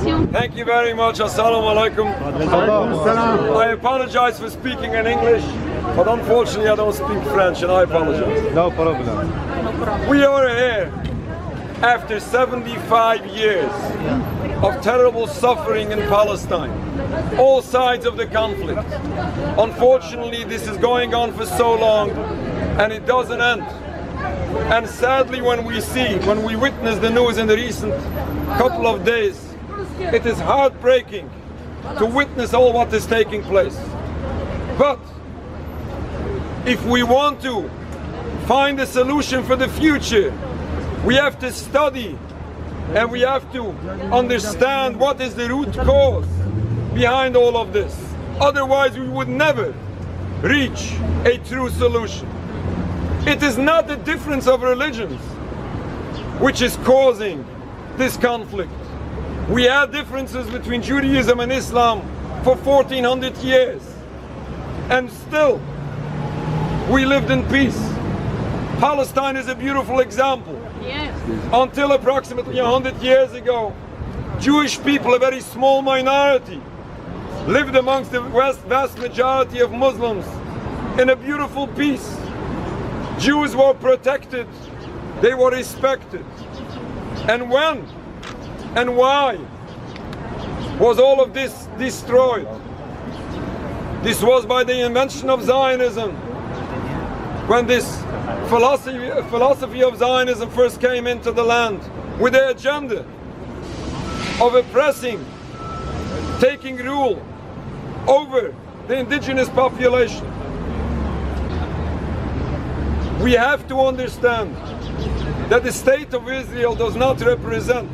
invitation. Thank you very much. Assalamu alaikum. I apologize for speaking in English, but unfortunately I don't speak French, and I apologize. No problem. No problem. We are here after 75 years of terrible suffering in Palestine, all sides of the conflict. Unfortunately, this is going on for so long, and it doesn't end. And sadly, when we witness the news in the recent couple of days, it is heartbreaking to witness all what is taking place. But if we want to find a solution for the future, we have to study and we have to understand what is the root cause behind all of this. Otherwise, we would never reach a true solution. It is not the difference of religions which is causing this conflict. We had differences between Judaism and Islam for 1400 years, and still we lived in peace. Palestine is a beautiful example. Yes. Until approximately 100 years ago, Jewish people, a very small minority, lived amongst the vast majority of Muslims in a beautiful peace. Jews were protected, they were respected. And when and why was all of this destroyed? This was by the invention of Zionism. When this philosophy of Zionism first came into the land with the agenda of oppressing, taking rule over the indigenous population. We have to understand that the state of Israel does not represent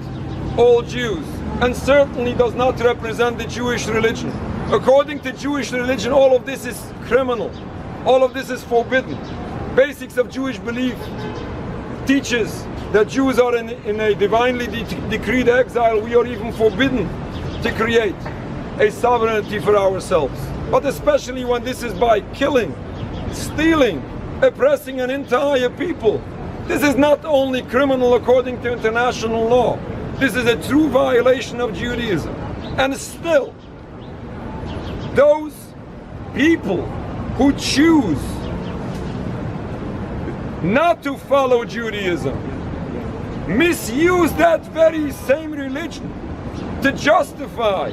all Jews, and certainly does not represent the Jewish religion. According to Jewish religion, all of this is criminal. All of this is forbidden. Basics of Jewish belief teaches that Jews are in a divinely decreed exile. We are even forbidden to create a sovereignty for ourselves. But especially when this is by killing, stealing, oppressing an entire people. This is not only criminal according to international law. This is a true violation of Judaism. And still, those people who choose not to follow Judaism misuse that very same religion to justify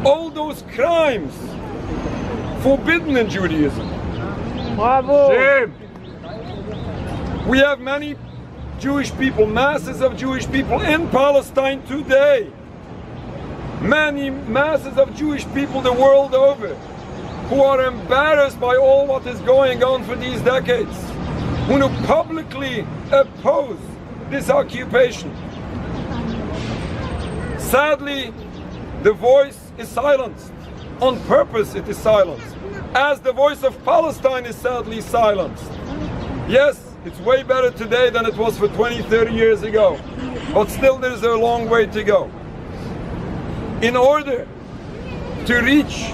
all those crimes forbidden in Judaism. Bravo! Shame. We have many Jewish people, masses of Jewish people in Palestine today. Many masses of Jewish people the world over who are embarrassed by all what is going on for these decades, who publicly oppose this occupation. Sadly, the voice is silenced. On purpose it is silenced. As the voice of Palestine is sadly silenced. Yes, it's way better today than it was for 20, 30 years ago. But still there's a long way to go. In order to reach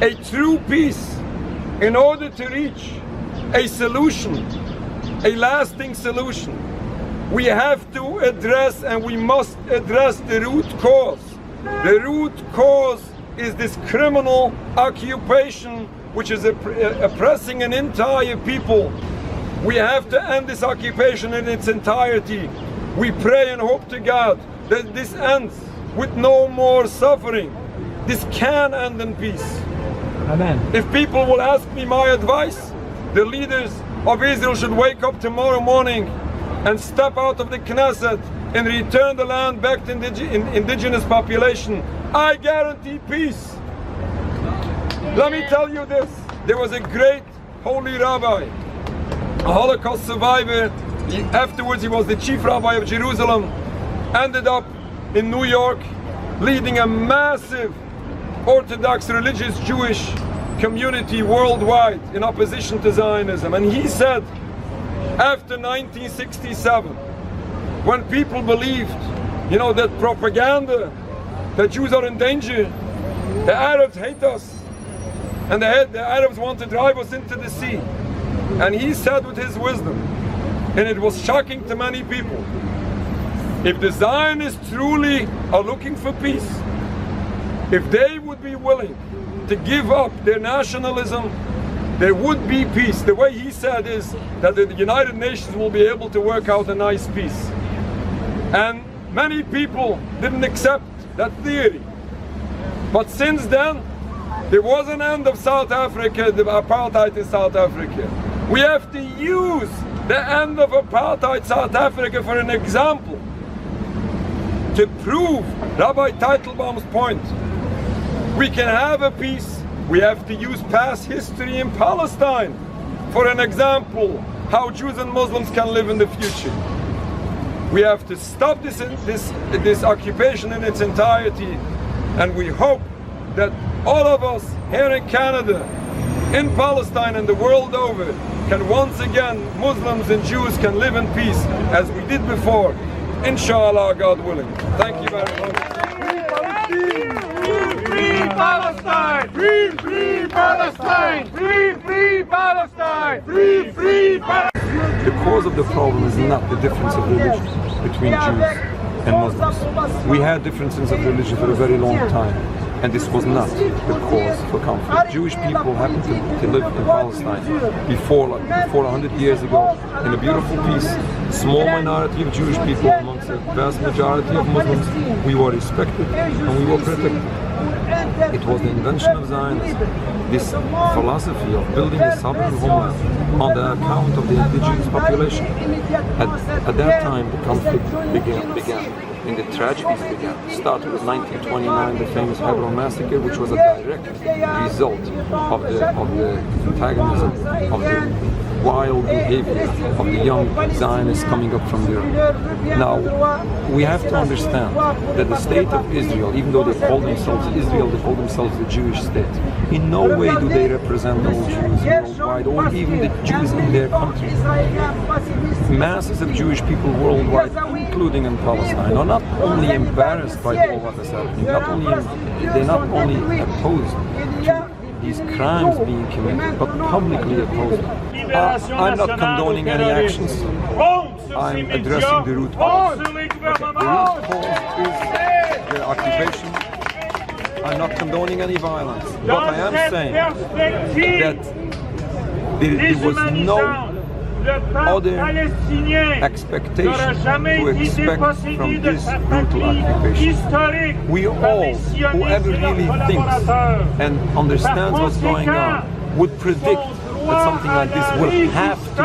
a true peace, in order to reach a solution, a lasting solution, we have to address and we must address the root cause. The root cause is this criminal occupation which is oppressing an entire people. We have to end this occupation in its entirety. We pray and hope to God that this ends with no more suffering. This can end in peace. Amen. If people will ask me my advice, the leaders of Israel should wake up tomorrow morning and step out of the Knesset and return the land back to indigenous population. I guarantee peace. Let me tell you this. There was a great holy rabbi, a Holocaust survivor. Afterwards he was the chief rabbi of Jerusalem, ended up in New York leading a massive Orthodox religious Jewish community worldwide in opposition to Zionism. And he said, after 1967, when people believed, that propaganda, that Jews are in danger, the Arabs hate us, and the Arabs want to drive us into the sea. And he said with his wisdom, and it was shocking to many people, If the Zionists truly are looking for peace, if they would be willing to give up their nationalism, there would be peace. The way he said is that the United Nations will be able to work out a nice peace. And many people didn't accept that theory. But since then, there was an end of South Africa, the apartheid in South Africa. We have to use the end of apartheid South Africa for an example to prove Rabbi Teitelbaum's point. We can have a peace. We have to use past history in Palestine for an example how Jews and Muslims can live in the future. We have to stop this occupation in its entirety, and we hope that all of us here in Canada, in Palestine and the world over, can once again, Muslims and Jews can live in peace as we did before, inshallah, God willing. Thank you very much. Free Palestine! Free, free Palestine! Free, free Palestine! Free, free Palestine! The cause of the problem is not the difference of religion between Jews and Muslims. We had differences of religion for a very long time, and this was not the cause for conflict. Jewish people happened to live in Palestine before 100 years ago in a beautiful peace. Small minority of Jewish people amongst a vast majority of Muslims. We were respected and we were protected. It was the invention of Zionism, this philosophy of building a sovereign homeland on the account of the indigenous population. At that time, the conflict began. And the tragedies began. Started with 1929, the famous Hebron massacre, which was a direct result of the antagonism, of the wild behavior of the young Zionists coming up from Europe. Now, we have to understand that the state of Israel, even though they call themselves Israel, they call themselves the Jewish state. In no way do they represent all Jews worldwide, or even the Jews in their country. Masses of Jewish people worldwide, including in Palestine, are not only embarrassed by all what is happening, they're not only opposed to these crimes being committed, but publicly opposed. I'm not condoning any actions. I'm addressing the root cause. The root cause is the occupation. I'm not condoning any violence, but I am saying that there was no other expectation to expect from this brutal occupation. We all, whoever really thinks and understands what's going on, would predict that something like this will have to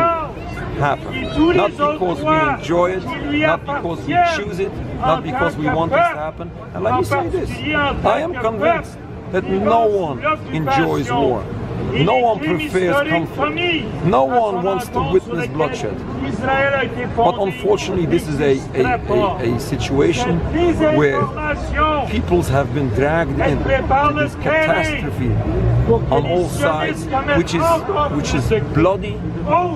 happen. Not because we enjoy it, not because we choose it, not because we want this to happen. And let me say this, I am convinced that no one enjoys war. No one prefers conflict. No one wants to witness bloodshed. But unfortunately, this is a situation where peoples have been dragged into this catastrophe on all sides, which is bloody,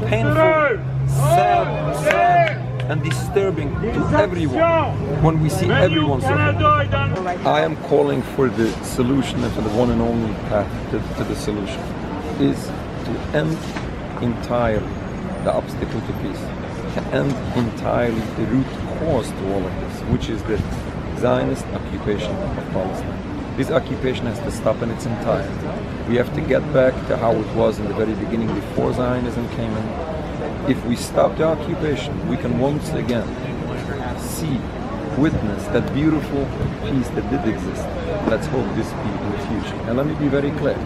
painful, sad, and disturbing to everyone when we see everyone suffering. I am calling for the solution, and for the one and only path to the solution is to end entirely the obstacle to peace, to end entirely the root cause to all of this, which is the Zionist occupation of Palestine. This occupation has to stop in its entirety. We have to get back to how it was in the very beginning before Zionism came in. If we stop the occupation, we can once again see, witness that beautiful peace that did exist. Let's hope this be in the future. And let me be very clear.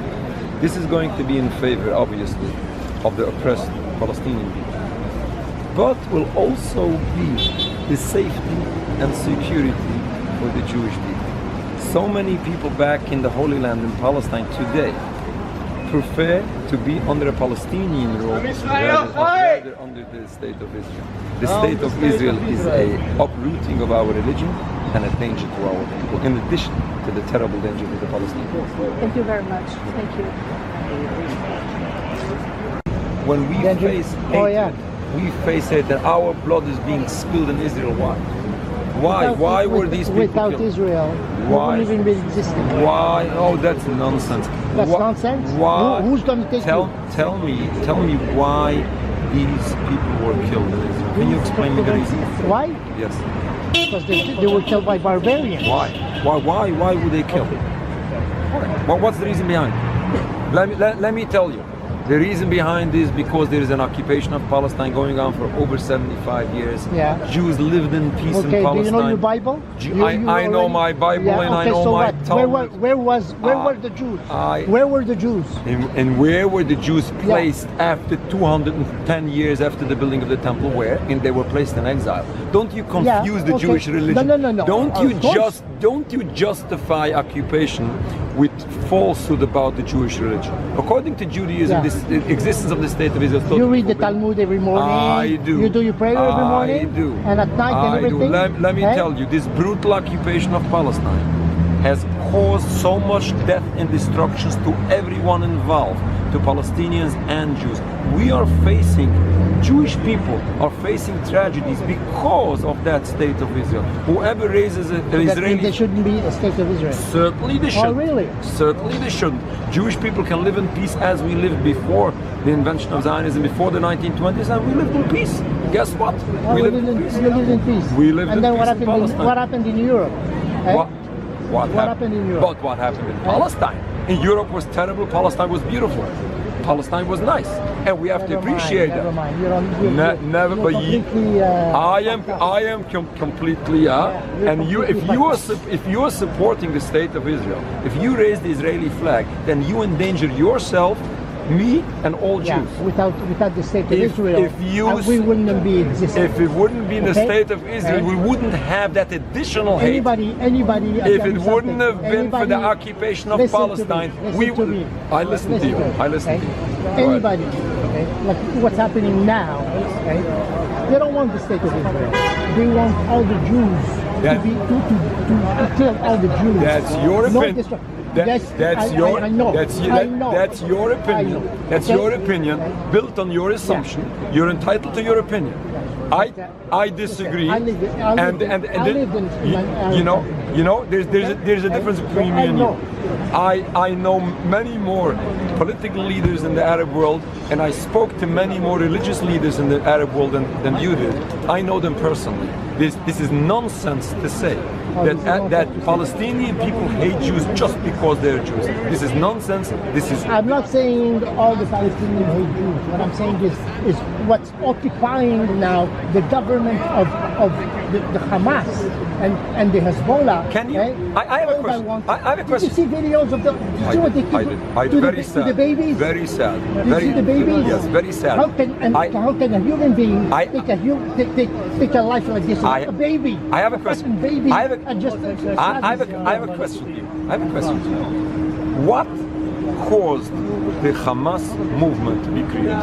This is going to be in favor, obviously, of the oppressed Palestinian people, but will also be the safety and security for the Jewish people. So many people back in the Holy Land in Palestine today prefer to be under a Palestinian rule rather under the state of Israel. The state of Israel is a uprooting of our religion and a danger to our people, in addition to the terrible danger to the Palestinians. Thank you very much. Thank you. When we face hatred, we face it that our blood is being spilled in Israel. Why? Why were these people without killed? Israel? Why? We wouldn't even be existing. Why? Oh, that's nonsense. That's nonsense. Why? Who's going to take Tell me why these people were killed in Israel. Can you explain me the reason? Why? Yes. Because they were killed by barbarians. Why? Why would they kill? What's the reason behind it? Let me tell you. The reason behind this is because there is an occupation of Palestine going on for over 75 years. Yeah. Jews lived in peace in Okay, Palestine. do you know your Bible? I know my Bible and I know so my what? Talmud. Where were the Jews? Where were the Jews? And where were the Jews placed after 210 years after the building of the temple? Where? And they were placed in exile. Don't you confuse the Jewish religion? No. Don't you justify occupation with falsehood about the Jewish religion? According to Judaism, the existence of the state of Israel is totally You read the forbidden. Talmud every morning. I do. You do your prayer every morning. I do. And at night and everything. Let me tell you, this brutal occupation of Palestine has caused so much death and destructions to everyone involved, to Palestinians and Jews. We are facing, Jewish people are facing tragedies because of that state of Israel. Whoever raises an Israeli... There shouldn't be a state of Israel. Certainly they should. Oh, really? Certainly they shouldn't. Jewish people can live in peace as we lived before the invention of Zionism, before the 1920s, and we lived in peace. Guess what? We lived in peace. We lived and in then peace in Palestine. what happened in Europe? What happened in Europe? But what happened in Palestine? In Europe was terrible, Palestine was beautiful. Palestine was nice, and we have to appreciate that. Never mind. You're completely, I am completely and you, if you are supporting the state of Israel, if you raise the Israeli flag, then you endanger yourself, me, and all Jews. Without the state of Israel, we wouldn't be existing. If it wouldn't be the state of Israel, we wouldn't have that additional hate. Anybody. If it wouldn't have been for the occupation of Palestine, we would. I listen to you. I listen to you. Anybody, like what's happening now, they don't want the state of Israel. They want all the Jews to kill all the Jews. That's your opinion. That's your opinion. That's your opinion, built on your assumption. You're entitled to your opinion. I disagree. There's a difference between me and you. I know many more political leaders in the Arab world, and I spoke to many more religious leaders in the Arab world than you did. I know them personally. This is nonsense to say that Palestinian people hate Jews just because they're Jews. This is nonsense. I'm not saying all the Palestinians hate Jews. What I'm saying is what's occupying now the government of the Hamas and the Hezbollah. Can you? I have a question. I have a question. Did you see videos of see what they did to the babies? Very sad. Did you see the babies? Yes, very sad. How can a human being take a life like this? A baby. I have a question. Baby. I have a question to you. I have a question to you. What caused the Hamas movement to be created?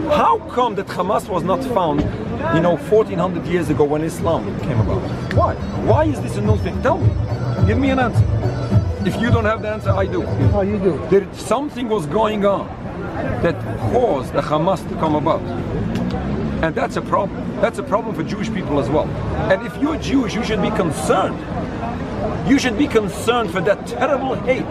How come that Hamas was not found, 1400 years ago when Islam came about? Why? Why is this a new thing? Tell me. Give me an answer. If you don't have the answer, I do. Oh, you do. Something was going on that caused the Hamas to come about. And that's a problem. That's a problem for Jewish people as well. And if you're Jewish, you should be concerned. You should be concerned for that terrible hate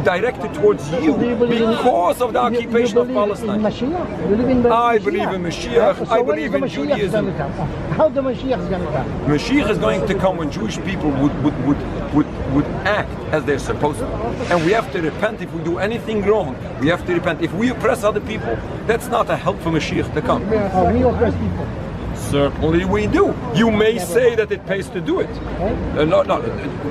directed towards you because of the occupation of Palestine. I believe in Mashiach. I believe in Judaism. How the Mashiach is going to come? Mashiach is going to come when Jewish people would act as they're supposed to. And we have to repent if we do anything wrong. We have to repent. If we oppress other people, that's not a help for Mashiach to come. We oppress people. Certainly we do. You may say that it pays to do it.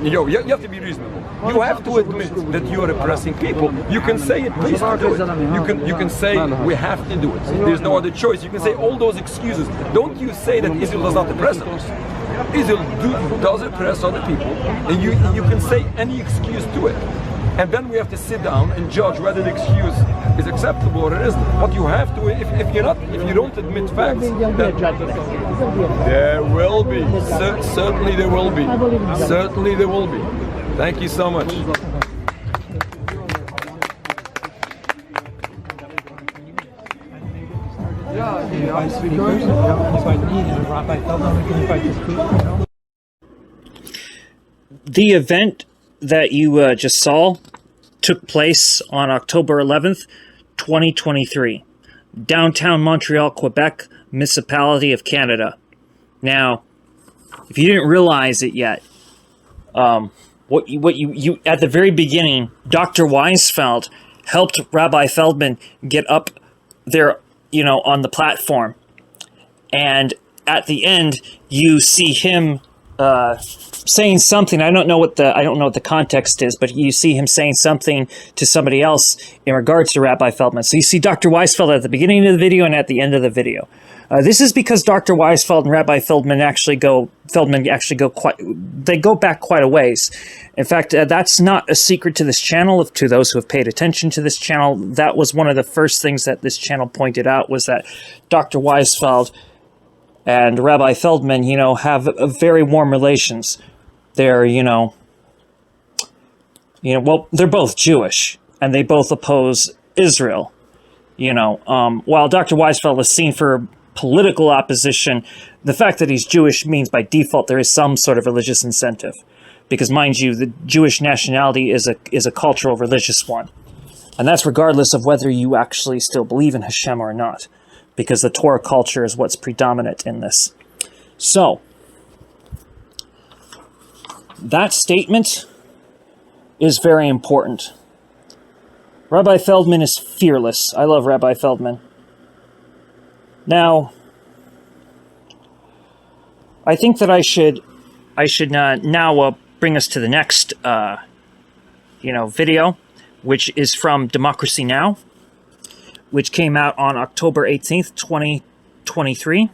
You have to be reasonable. You have to admit that you are oppressing people. You can say it pays to do it. You can say we have to do it. There's no other choice. You can say all those excuses. Don't you say that Israel does not oppress us. Israel does oppress other people, and you can say any excuse to it. And then we have to sit down and judge whether the excuse is acceptable or it isn't. What you have to, if you don't admit facts, there will be. Certainly there will be. Certainly there will be. Thank you so much. The event that you just saw took place on October 11th, 2023, downtown Montreal, Quebec, Municipality of Canada. Now, if you didn't realize it yet, what you at the very beginning, Dr. Weisfeld helped Rabbi Feldman get up there, on the platform, and at the end you see him saying something. I don't know what the context is, but you see him saying something to somebody else in regards to Rabbi Feldman. So you see Dr. Weisfeld at the beginning of the video and at the end of the video. This is because Dr. Weisfeld and Rabbi Feldman actually go back quite a ways. In fact, that's not a secret to this channel. To those who have paid attention to this channel, that was one of the first things that this channel pointed out, was that Dr. Weisfeld and Rabbi Feldman, have very warm relations. They're, well, they're both Jewish, and they both oppose Israel. While Dr. Weisfeld is seen for political opposition, the fact that he's Jewish means by default there is some sort of religious incentive, because mind you, the Jewish nationality is a cultural religious one, and that's regardless of whether you actually still believe in Hashem or not, because the Torah culture is what's predominant in this. So that statement is very important. Rabbi Feldman is fearless. I love Rabbi Feldman. Now, I think that I should now bring us to the next video, which is from Democracy Now!, which came out on October 18th, 2023.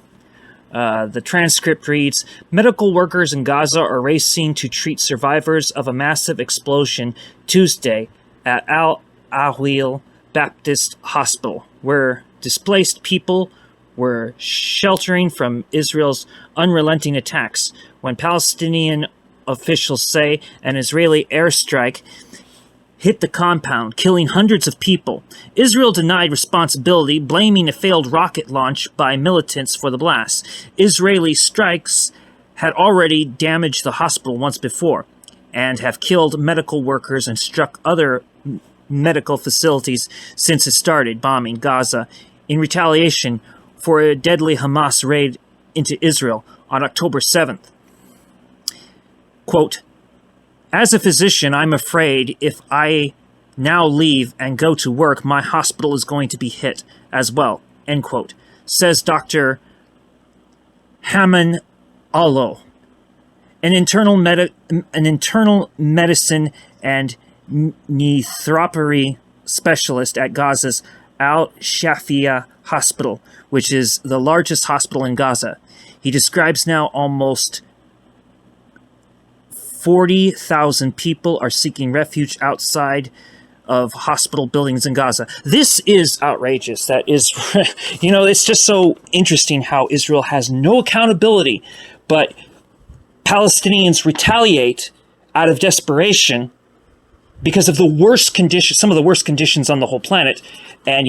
The transcript reads, medical workers in Gaza are racing to treat survivors of a massive explosion Tuesday at Al-Ahwil Baptist Hospital, where displaced people were sheltering from Israel's unrelenting attacks, when Palestinian officials say an Israeli airstrike hit the compound, killing hundreds of people. Israel denied responsibility, blaming a failed rocket launch by militants for the blast. Israeli strikes had already damaged the hospital once before and have killed medical workers and struck other medical facilities since it started bombing Gaza in retaliation for a deadly Hamas raid into Israel on October 7th. Quote, as a physician, I'm afraid if I now leave and go to work, my hospital is going to be hit as well, end quote, says Dr. Haman Allo, an internal medicine and nephropathy specialist at Gaza's Al-Shafia Hospital, which is the largest hospital in Gaza. He describes now almost 40,000 people are seeking refuge outside of hospital buildings in Gaza. This is outrageous. That is, it's just so interesting how Israel has no accountability, but Palestinians retaliate out of desperation because of the worst conditions, some of the worst conditions on the whole planet. And,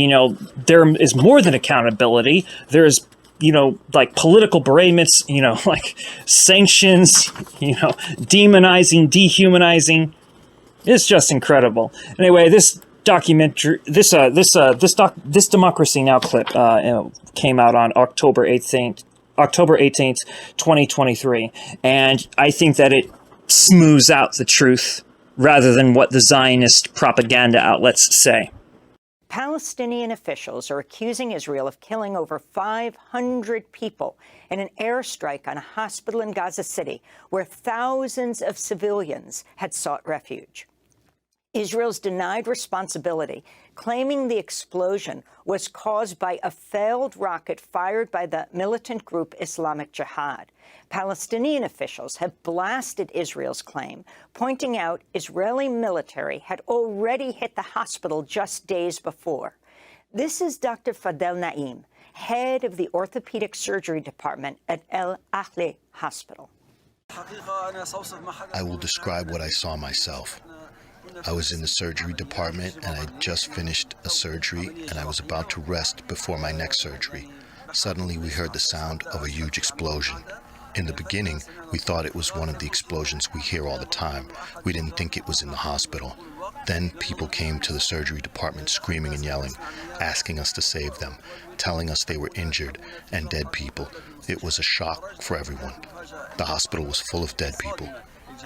there is more than accountability. There's, like political beratements, like sanctions, demonizing, dehumanizing. It's just incredible. Anyway, this documentary, this Democracy Now! Clip came out on October 18th, 2023. And I think that it smooths out the truth rather than what the Zionist propaganda outlets say. Palestinian officials are accusing Israel of killing over 500 people in an airstrike on a hospital in Gaza City, where thousands of civilians had sought refuge. Israel's denied responsibility, claiming the explosion was caused by a failed rocket fired by the militant group Islamic Jihad. Palestinian officials have blasted Israel's claim, pointing out Israeli military had already hit the hospital just days before. This is Dr. Fadel Naim, head of the orthopedic surgery department at El Ahli Hospital. I will describe what I saw myself. I was in the surgery department and I just finished a surgery and I was about to rest before my next surgery. Suddenly we heard the sound of a huge explosion. In the beginning, we thought it was one of the explosions we hear all the time. We didn't think it was in the hospital. Then people came to the surgery department screaming and yelling, asking us to save them, telling us they were injured and dead people. It was a shock for everyone. The hospital was full of dead people,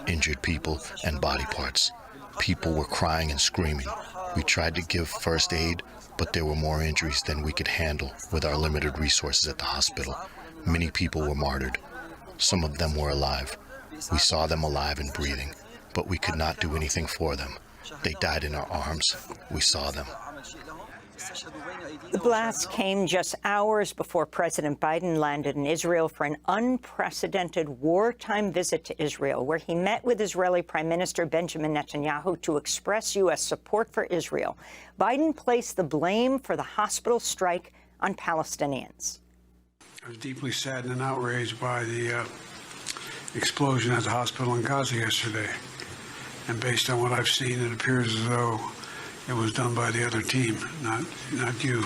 injured people, and body parts. People were crying and screaming. We tried to give first aid, but there were more injuries than we could handle with our limited resources at the hospital. Many people were martyred. Some of them were alive. We saw them alive and breathing, but we could not do anything for them. They died in our arms. We saw them. The blast came just hours before President Biden landed in Israel for an unprecedented wartime visit to Israel, where he met with Israeli Prime Minister Benjamin Netanyahu to express U.S. support for Israel. Biden placed the blame for the hospital strike on Palestinians. I was deeply saddened and outraged by the explosion at the hospital in Gaza yesterday. And based on what I've seen, it appears as though it was done by the other team, not you.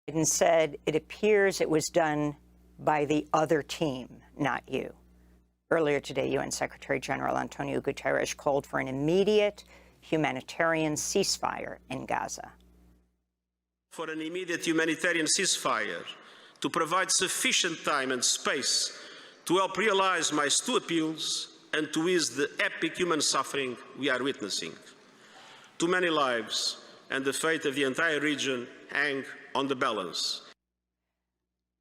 Biden said it appears it was done by the other team, not you. Earlier today, UN Secretary General Antonio Guterres called for an immediate humanitarian ceasefire in Gaza. For an immediate humanitarian ceasefire to provide sufficient time and space to help realize my two appeals and to ease the epic human suffering we are witnessing. Too many lives and the fate of the entire region hang on the balance.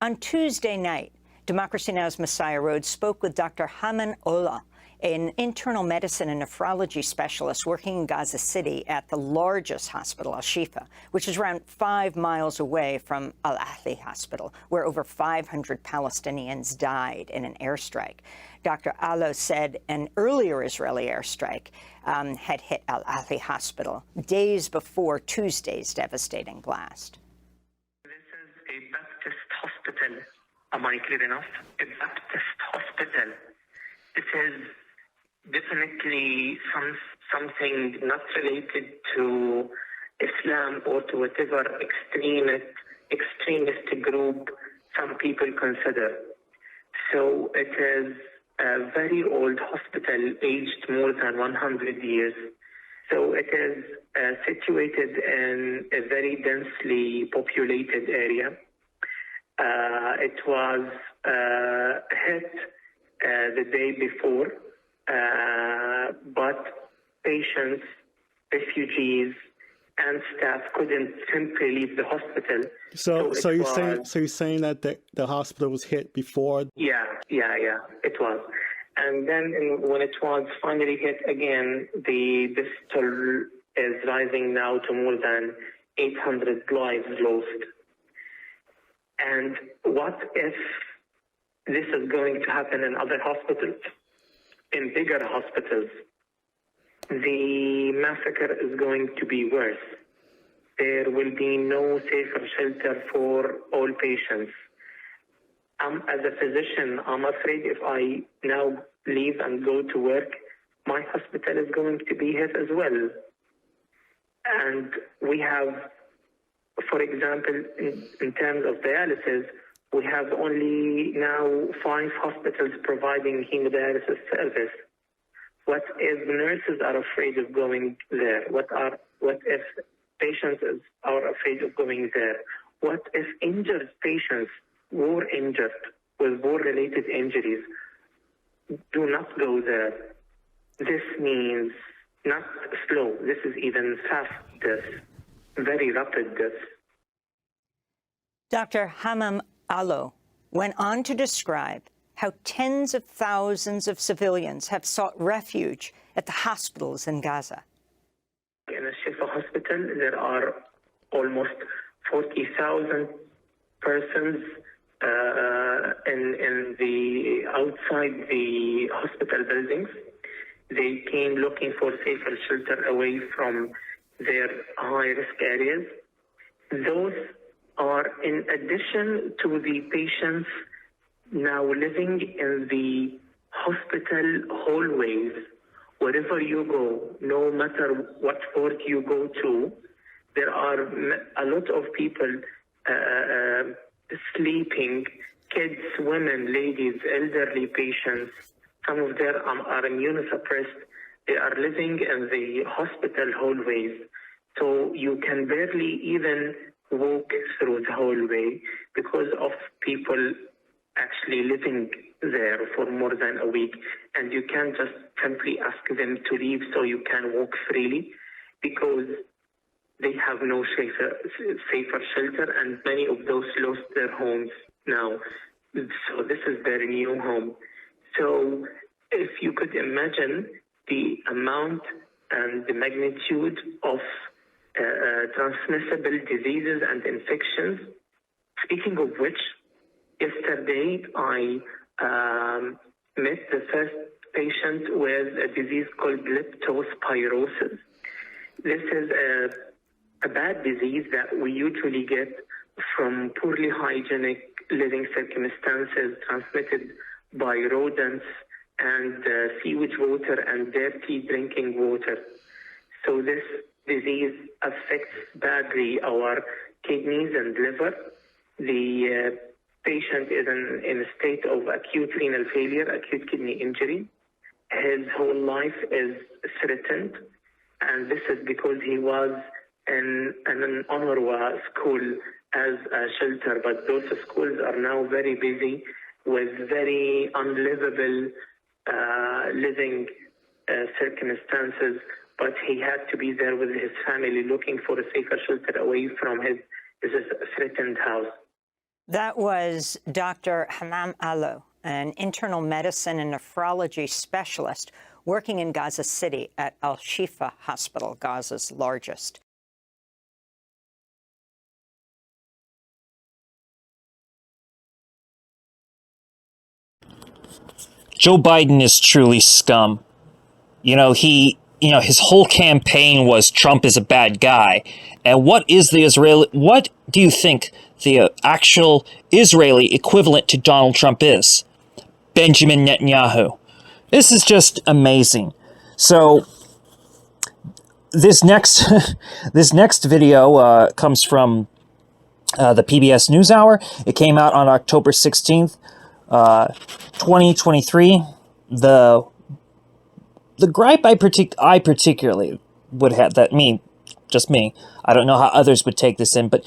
On Tuesday night, Democracy Now!'s Messiah Rhodes spoke with Dr. Haman Ola, an internal medicine and nephrology specialist working in Gaza City at the largest hospital, Al-Shifa, which is around 5 miles away from Al-Ahli Hospital, where over 500 Palestinians died in an airstrike. Dr. Alo said an earlier Israeli airstrike had hit Al-Ahli Hospital days before Tuesday's devastating blast. This is a Baptist hospital. Am I clear enough? A Baptist hospital. This is definitely something not related to Islam or to whatever extremist group some people consider. So it is a very old hospital, aged more than 100 years. So it is situated in a very densely populated area. It was hit the day before, but patients, refugees, and staff couldn't simply leave the hospital. So you're saying that the hospital was hit before? Yeah, it was. And then when it was finally hit again, the toll is rising now to more than 800 lives lost. And what if this is going to happen in other hospitals, in bigger hospitals? The massacre is going to be worse. There will be no safer shelter for all patients. As a physician, I'm afraid if I now leave and go to work, my hospital is going to be hit as well. And we have, for example, in terms of dialysis, we have only now 5 hospitals providing hemodialysis service. What if nurses are afraid of going there? What if patients are afraid of going there? What if injured patients, war injured with war-related injuries, do not go there? This means not slow. This is even fast death, very rapid death. Dr. Hamam Alo went on to describe how tens of thousands of civilians have sought refuge at the hospitals in Gaza. In Al-Shifa hospital, there are almost 40,000 persons in the outside the hospital buildings. They came looking for safer shelter away from their high-risk areas. Those are in addition to the patients now living in the hospital hallways. Wherever you go, no matter what ward you go to, there are a lot of people sleeping, kids, women, ladies, elderly patients. Some of them are immunosuppressed They are living in the hospital hallways, so you can barely even walk through the hallway because of people actually living there for more than a week, and you can't just simply ask them to leave so you can walk freely because they have no safer shelter, and many of those lost their homes now. So this is their new home. So if you could imagine the amount and the magnitude of transmissible diseases and infections. Speaking of which, yesterday I met the first patient with a disease called leptospirosis. This is a bad disease that we usually get from poorly hygienic living circumstances transmitted by rodents and sewage water and dirty drinking water. So this disease affects badly our kidneys and liver. The patient is in a state of acute renal failure, acute kidney injury. His whole life is threatened, and this is because he was in an UNRWA school as a shelter, but those schools are now very busy with very unlivable living circumstances, but he had to be there with his family looking for a safer shelter away from his threatened house. That was Dr. Hammam Allo, an internal medicine and nephrology specialist working in Gaza City at Al-Shifa Hospital, Gaza's largest. Joe Biden is truly scum. His whole campaign was Trump is a bad guy. And what do you think the actual Israeli equivalent to Donald Trump is? Benjamin Netanyahu. This is just amazing. So this next video comes from the PBS NewsHour. It came out on October 16th, 2023. The gripe I particularly would have, just me, I don't know how others would take this in, but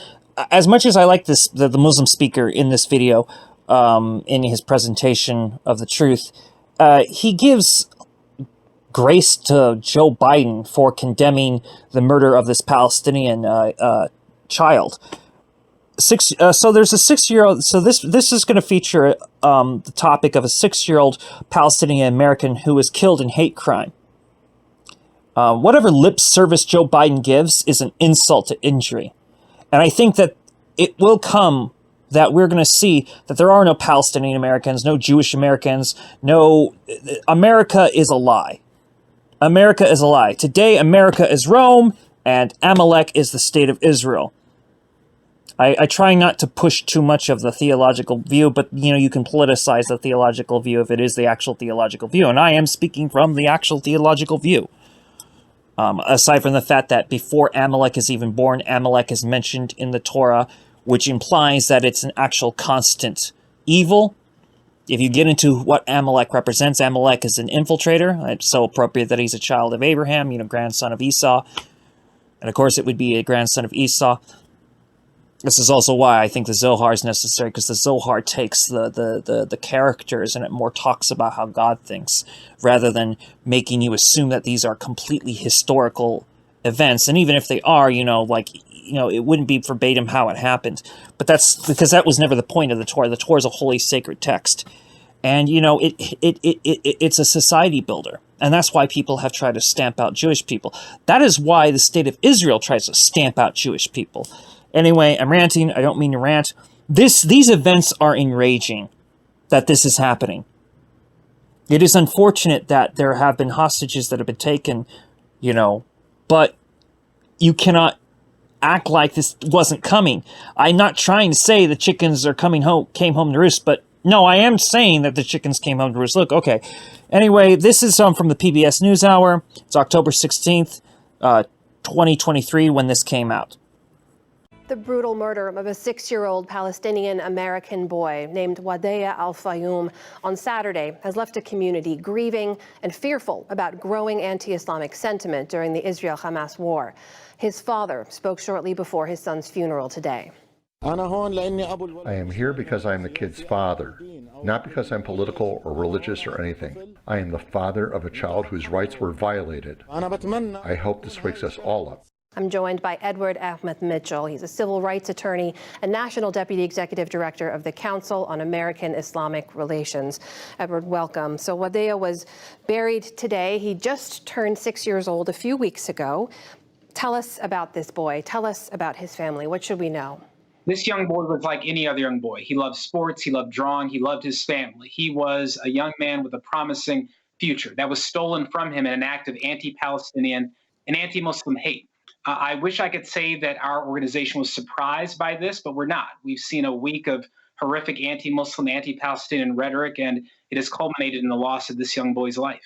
as much as I like the Muslim speaker in this video, in his presentation of the truth, he gives grace to Joe Biden for condemning the murder of this Palestinian child. So there's a 6-year-old. So this is going to feature the topic of a 6-year-old Palestinian American who was killed in hate crime. Whatever lip service Joe Biden gives is an insult to injury, and I think that it will come that we're going to see that there are no Palestinian Americans, no Jewish Americans, no. America is a lie. America is a lie. Today, America is Rome, and Amalek is the state of Israel. I try not to push too much of the theological view, but, you can politicize the theological view if it is the actual theological view. And I am speaking from the actual theological view. Aside from the fact that before Amalek is even born, Amalek is mentioned in the Torah, which implies that it's an actual constant evil. If you get into what Amalek represents, Amalek is an infiltrator. It's so appropriate that he's a child of Abraham, grandson of Esau. And of course, it would be a grandson of Esau. This is also why I think the Zohar is necessary, because the Zohar takes the characters and it more talks about how God thinks, rather than making you assume that these are completely historical events. And even if they are, it wouldn't be verbatim how it happened. But that's because that was never the point of the Torah. The Torah is a holy, sacred text. And, it's a society builder. And that's why people have tried to stamp out Jewish people. That is why the state of Israel tries to stamp out Jewish people. Anyway, I'm ranting. I don't mean to rant. These events are enraging that this is happening. It is unfortunate that there have been hostages that have been taken, but you cannot act like this wasn't coming. I'm not trying to say the chickens are came home to roost, but no, I am saying that the chickens came home to roost. Look, okay. Anyway, this is from the PBS NewsHour. It's October 16th, 2023 when this came out. The brutal murder of a 6-year-old Palestinian-American boy named Wadea Al-Fayoum on Saturday has left a community grieving and fearful about growing anti-Islamic sentiment during the Israel-Hamas war. His father spoke shortly before his son's funeral today. I am here because I am the kid's father, not because I'm political or religious or anything. I am the father of a child whose rights were violated. I hope this wakes us all up. I'm joined by Edward Ahmed Mitchell. He's a civil rights attorney and National Deputy Executive Director of the Council on American Islamic Relations. Edward, welcome. So Wadea was buried today. He just turned 6 years old a few weeks ago. Tell us about this boy. Tell us about his family. What should we know? This young boy was like any other young boy. He loved sports, he loved drawing, he loved his family. He was a young man with a promising future that was stolen from him in an act of anti-Palestinian and anti-Muslim hate. I wish I could say that our organization was surprised by this, but we're not. We've seen a week of horrific anti-Muslim, anti-Palestinian rhetoric, and it has culminated in the loss of this young boy's life.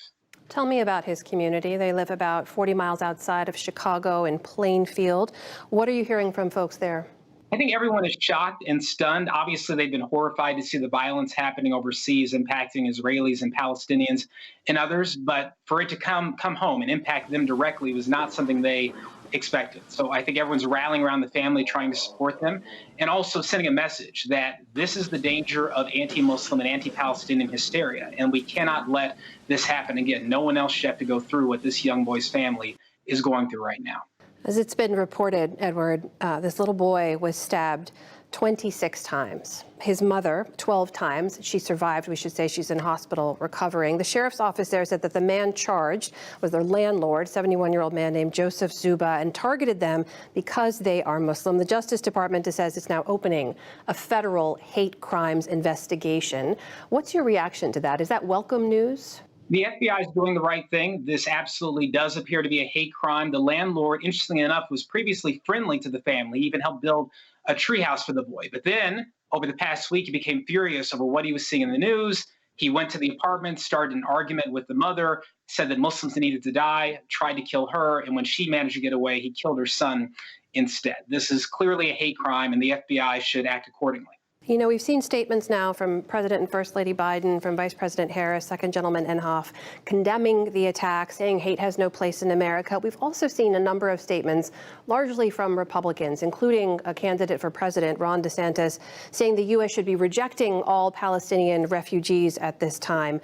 Tell me about his community. They live about 40 miles outside of Chicago in Plainfield. What are you hearing from folks there? I think everyone is shocked and stunned. Obviously, they've been horrified to see the violence happening overseas, impacting Israelis and Palestinians and others. But for it to come home and impact them directly was not something they expected. So I think everyone's rallying around the family, trying to support them, and also sending a message that this is the danger of anti-Muslim and anti-Palestinian hysteria, and we cannot let this happen again. No one else should have to go through what this young boy's family is going through right now. As it's been reported, Edward, this little boy was stabbed 26 times. His mother, 12 times. She survived. We should say she's in hospital recovering. The sheriff's office there said that the man charged was their landlord, 71-year-old man named Joseph Zuba, and targeted them because they are Muslim. The Justice Department says it's now opening a federal hate crimes investigation. What's your reaction to that? Is that welcome news? The FBI is doing the right thing. This absolutely does appear to be a hate crime. The landlord, interestingly enough, was previously friendly to the family, even helped build a treehouse for the boy. But then, over the past week, he became furious over what he was seeing in the news. He went to the apartment, started an argument with the mother, said that Muslims needed to die, tried to kill her, and when she managed to get away, he killed her son instead. This is clearly a hate crime, and the FBI should act accordingly. You know, we've seen statements now from President and First Lady Biden, from Vice President Harris, Second Gentleman Inhofe, condemning the attack, saying hate has no place in America. We've also seen a number of statements, largely from Republicans, including a candidate for president, Ron DeSantis, saying the U.S. should be rejecting all Palestinian refugees at this time.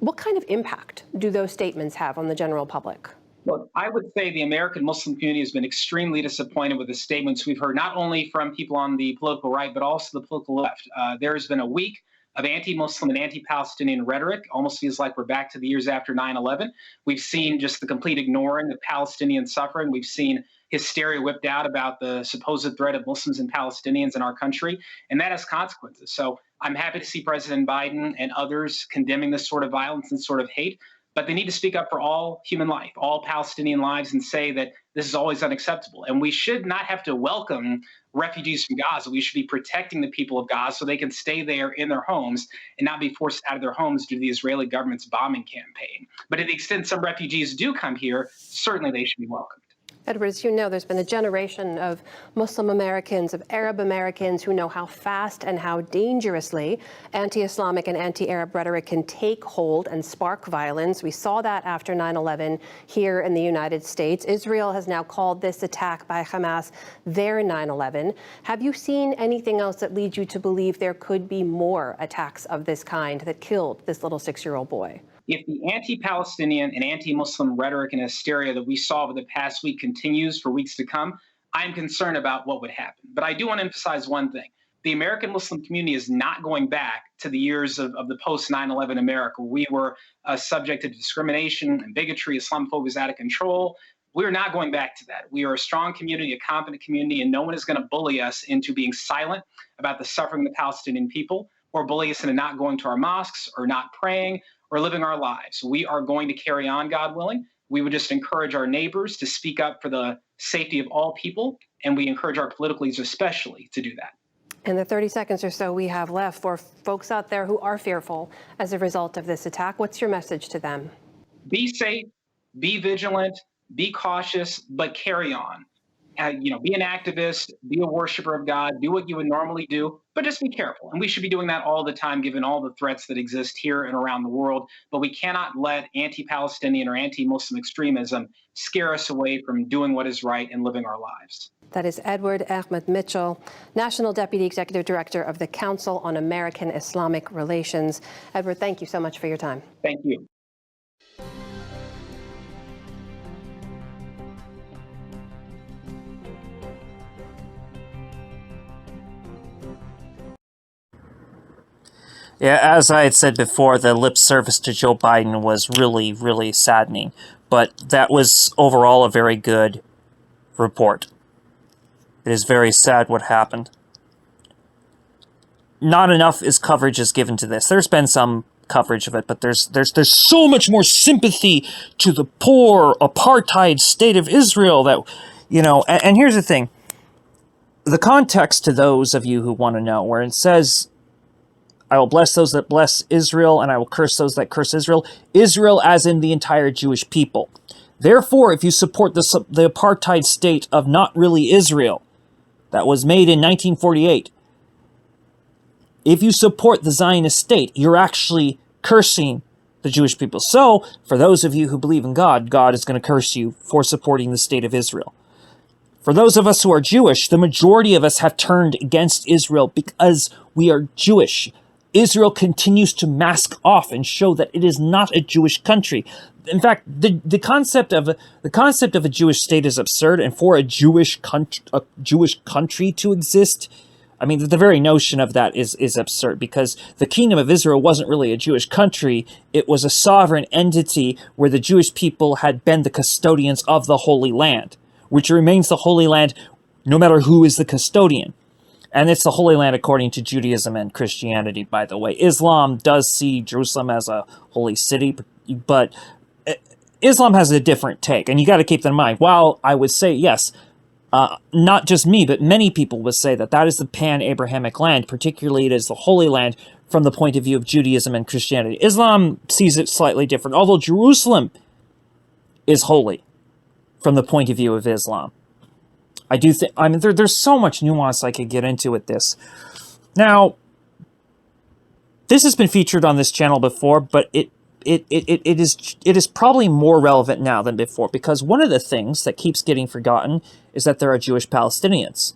What kind of impact do those statements have on the general public? Look, I would say the American Muslim community has been extremely disappointed with the statements we've heard, not only from people on the political right, but also the political left. There has been a week of anti-Muslim and anti-Palestinian rhetoric. Almost feels like we're back to the years after 9/11. We've seen just the complete ignoring of Palestinian suffering. We've seen hysteria whipped out about the supposed threat of Muslims and Palestinians in our country, and that has consequences. So I'm happy to see President Biden and others condemning this sort of violence and sort of hate. But they need to speak up for all human life, all Palestinian lives, and say that this is always unacceptable. And we should not have to welcome refugees from Gaza. We should be protecting the people of Gaza so they can stay there in their homes and not be forced out of their homes due to the Israeli government's bombing campaign. But to the extent some refugees do come here, certainly they should be welcomed. Edward, as you know, there's been a generation of Muslim Americans, of Arab Americans who know how fast and how dangerously anti-Islamic and anti-Arab rhetoric can take hold and spark violence. We saw that after 9/11 here in the United States. Israel has now called this attack by Hamas their 9/11. Have you seen anything else that leads you to believe there could be more attacks of this kind that killed this little 6-year-old boy? If the anti-Palestinian and anti-Muslim rhetoric and hysteria that we saw over the past week continues for weeks to come, I'm concerned about what would happen. But I do want to emphasize one thing. The American Muslim community is not going back to the years of the post-9/11 America. We were subject to discrimination and bigotry. Islamophobia was out of control. We're not going back to that. We are a strong community, a competent community, and no one is going to bully us into being silent about the suffering of the Palestinian people, or bully us into not going to our mosques or not praying or living our lives. We are going to carry on, God willing. We would just encourage our neighbors to speak up for the safety of all people, and we encourage our political leaders especially to do that. In the 30 seconds or so we have left, for folks out there who are fearful as a result of this attack, what's your message to them? Be safe, be vigilant, be cautious, but carry on. be an activist, be a worshiper of God, do what you would normally do, but just be careful. And we should be doing that all the time, given all the threats that exist here and around the world. But we cannot let anti-Palestinian or anti-Muslim extremism scare us away from doing what is right and living our lives. That is Edward Ahmed Mitchell, National Deputy Executive Director of the Council on American Islamic Relations. Edward, thank you so much for your time. Thank you. Yeah, as I had said before, the lip service to Joe Biden was really, really saddening. But that was overall a very good report. It is very sad what happened. Not enough coverage is given to this. There's been some coverage of it, but there's so much more sympathy to the poor apartheid state of Israel that, and here's the thing. The context to those of you who want to know, where it says, I will bless those that bless Israel, and I will curse those that curse Israel. Israel as in the entire Jewish people. Therefore, if you support the apartheid state of not really Israel, that was made in 1948, if you support the Zionist state, you're actually cursing the Jewish people. So, for those of you who believe in God, God is going to curse you for supporting the state of Israel. For those of us who are Jewish, the majority of us have turned against Israel because we are Jewish. Israel continues to mask off and show that it is not a Jewish country. In fact, the concept of a Jewish state is absurd, and for a Jewish country to exist, I mean, the very notion of that is absurd, because the Kingdom of Israel wasn't really a Jewish country. It was a sovereign entity where the Jewish people had been the custodians of the Holy Land, which remains the Holy Land no matter who is the custodian. And it's the Holy Land according to Judaism and Christianity, by the way. Islam does see Jerusalem as a holy city, but Islam has a different take, and you got to keep that in mind. While I would say, yes, not just me, but many people would say that is the pan-Abrahamic land, particularly it is the Holy Land from the point of view of Judaism and Christianity. Islam sees it slightly different, although Jerusalem is holy from the point of view of Islam. I do think, I mean, there's so much nuance I could get into with this. Now, this has been featured on this channel before, but it is probably more relevant now than before, because one of the things that keeps getting forgotten is that there are Jewish Palestinians.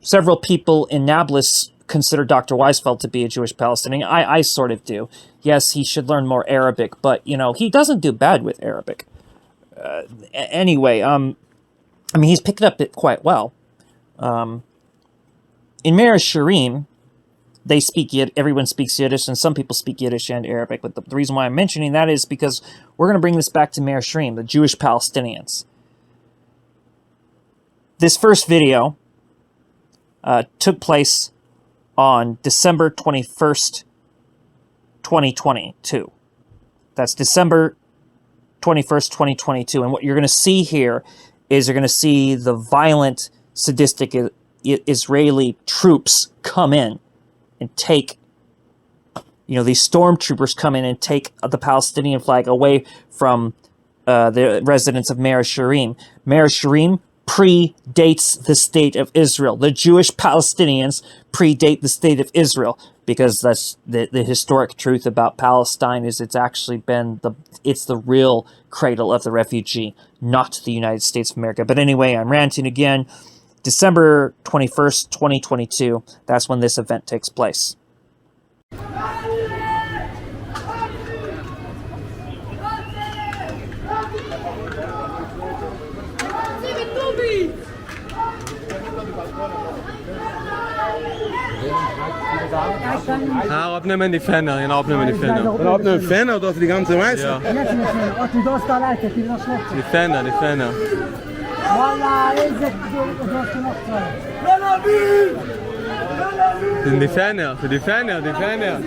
Several people in Nablus consider Dr. Weisfeld to be a Jewish Palestinian. I sort of do. Yes, he should learn more Arabic, but, he doesn't do bad with Arabic. Anyway, I mean, he's picked up it quite well. In Meir Sharim, they speak everyone speaks Yiddish, and some people speak Yiddish and Arabic. But the reason why I'm mentioning that is because we're going to bring this back to Meir Sharim, the Jewish Palestinians. This first video took place on December 21st, 2022. That's December 21st, 2022. And what you're going to see here is you're going to see the violent, sadistic Israeli troops come in and take, these stormtroopers come in and take the Palestinian flag away from the residents of Meir Sharim. Meir Sharim predates the state of Israel. The Jewish Palestinians predate the state of Israel, because that's the historic truth about Palestine is it's actually been it's the real cradle of the refugee, not the United States of America. But anyway, I'm ranting again. December 21st, 2022, that's when this event takes place. Ja, opnemen die Fenner, opnemen die Fenner. Opnemen Fenner, dat die ganze meisje. Ja. Die Fenner, die Fenner. Die Fenner, die Fenner, die Fenner.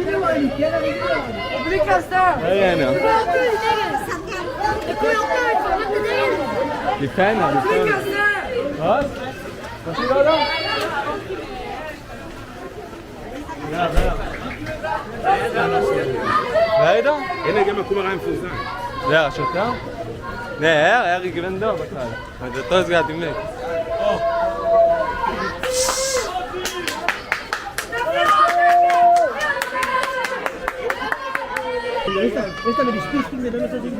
Die Fenner, die Fenner. Was? Was ist da? Ja, wer? Leider? En ik heb me kom maar even voor zijn. Ja, zo kan. Nej, jag är grändå bakal. Men det tar sig till mig. Esta me dispiste, me da essa gente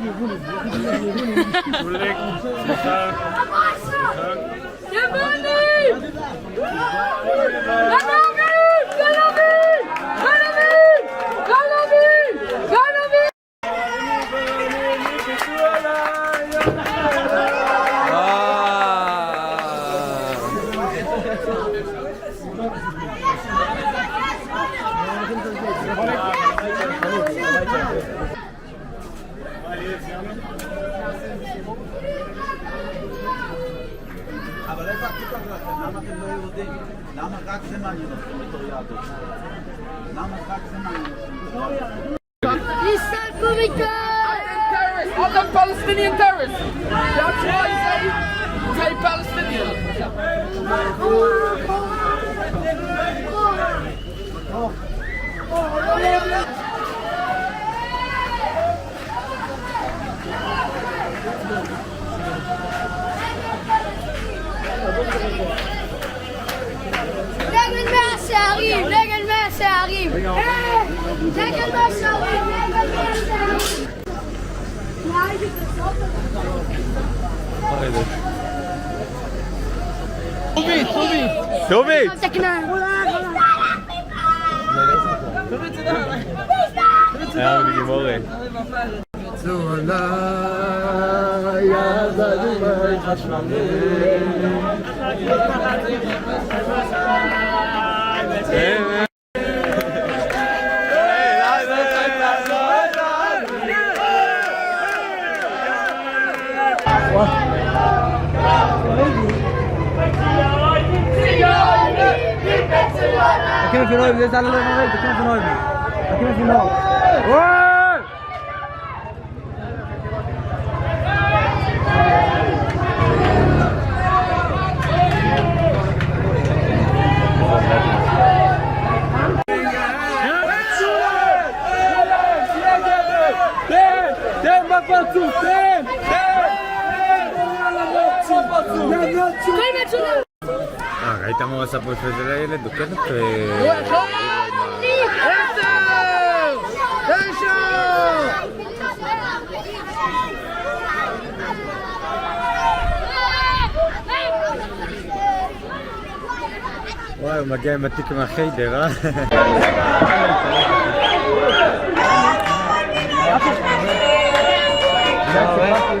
למה אתם לא יהודים? למה רק זה מעניין אתכם בתור יהדות? למה רק זה מעניין אתכם? All the Palestinian terrorists. That's why they Palestinian. נגד מאה שערים, נגד מאה שערים. נגד מאה שערים, נגד מאה שערים. טובי! היה בגימורי. Aqui no final, eles estão levando aqui no final. Aqui no final. ראית מה הוא עשה פה לפני זה לילד? הוא כן וואי, הוא מגיע עם התיק מהחיידר, אה?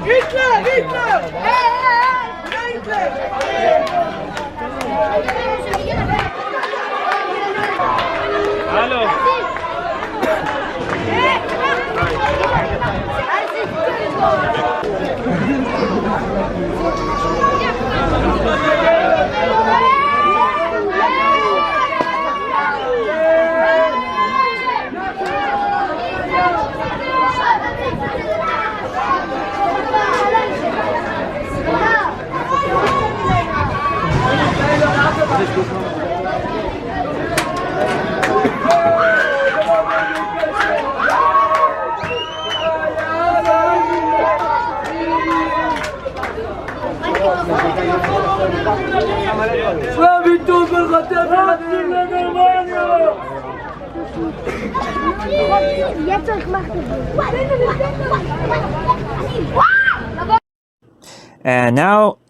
היטלר! היטלר! היטלר! הלו!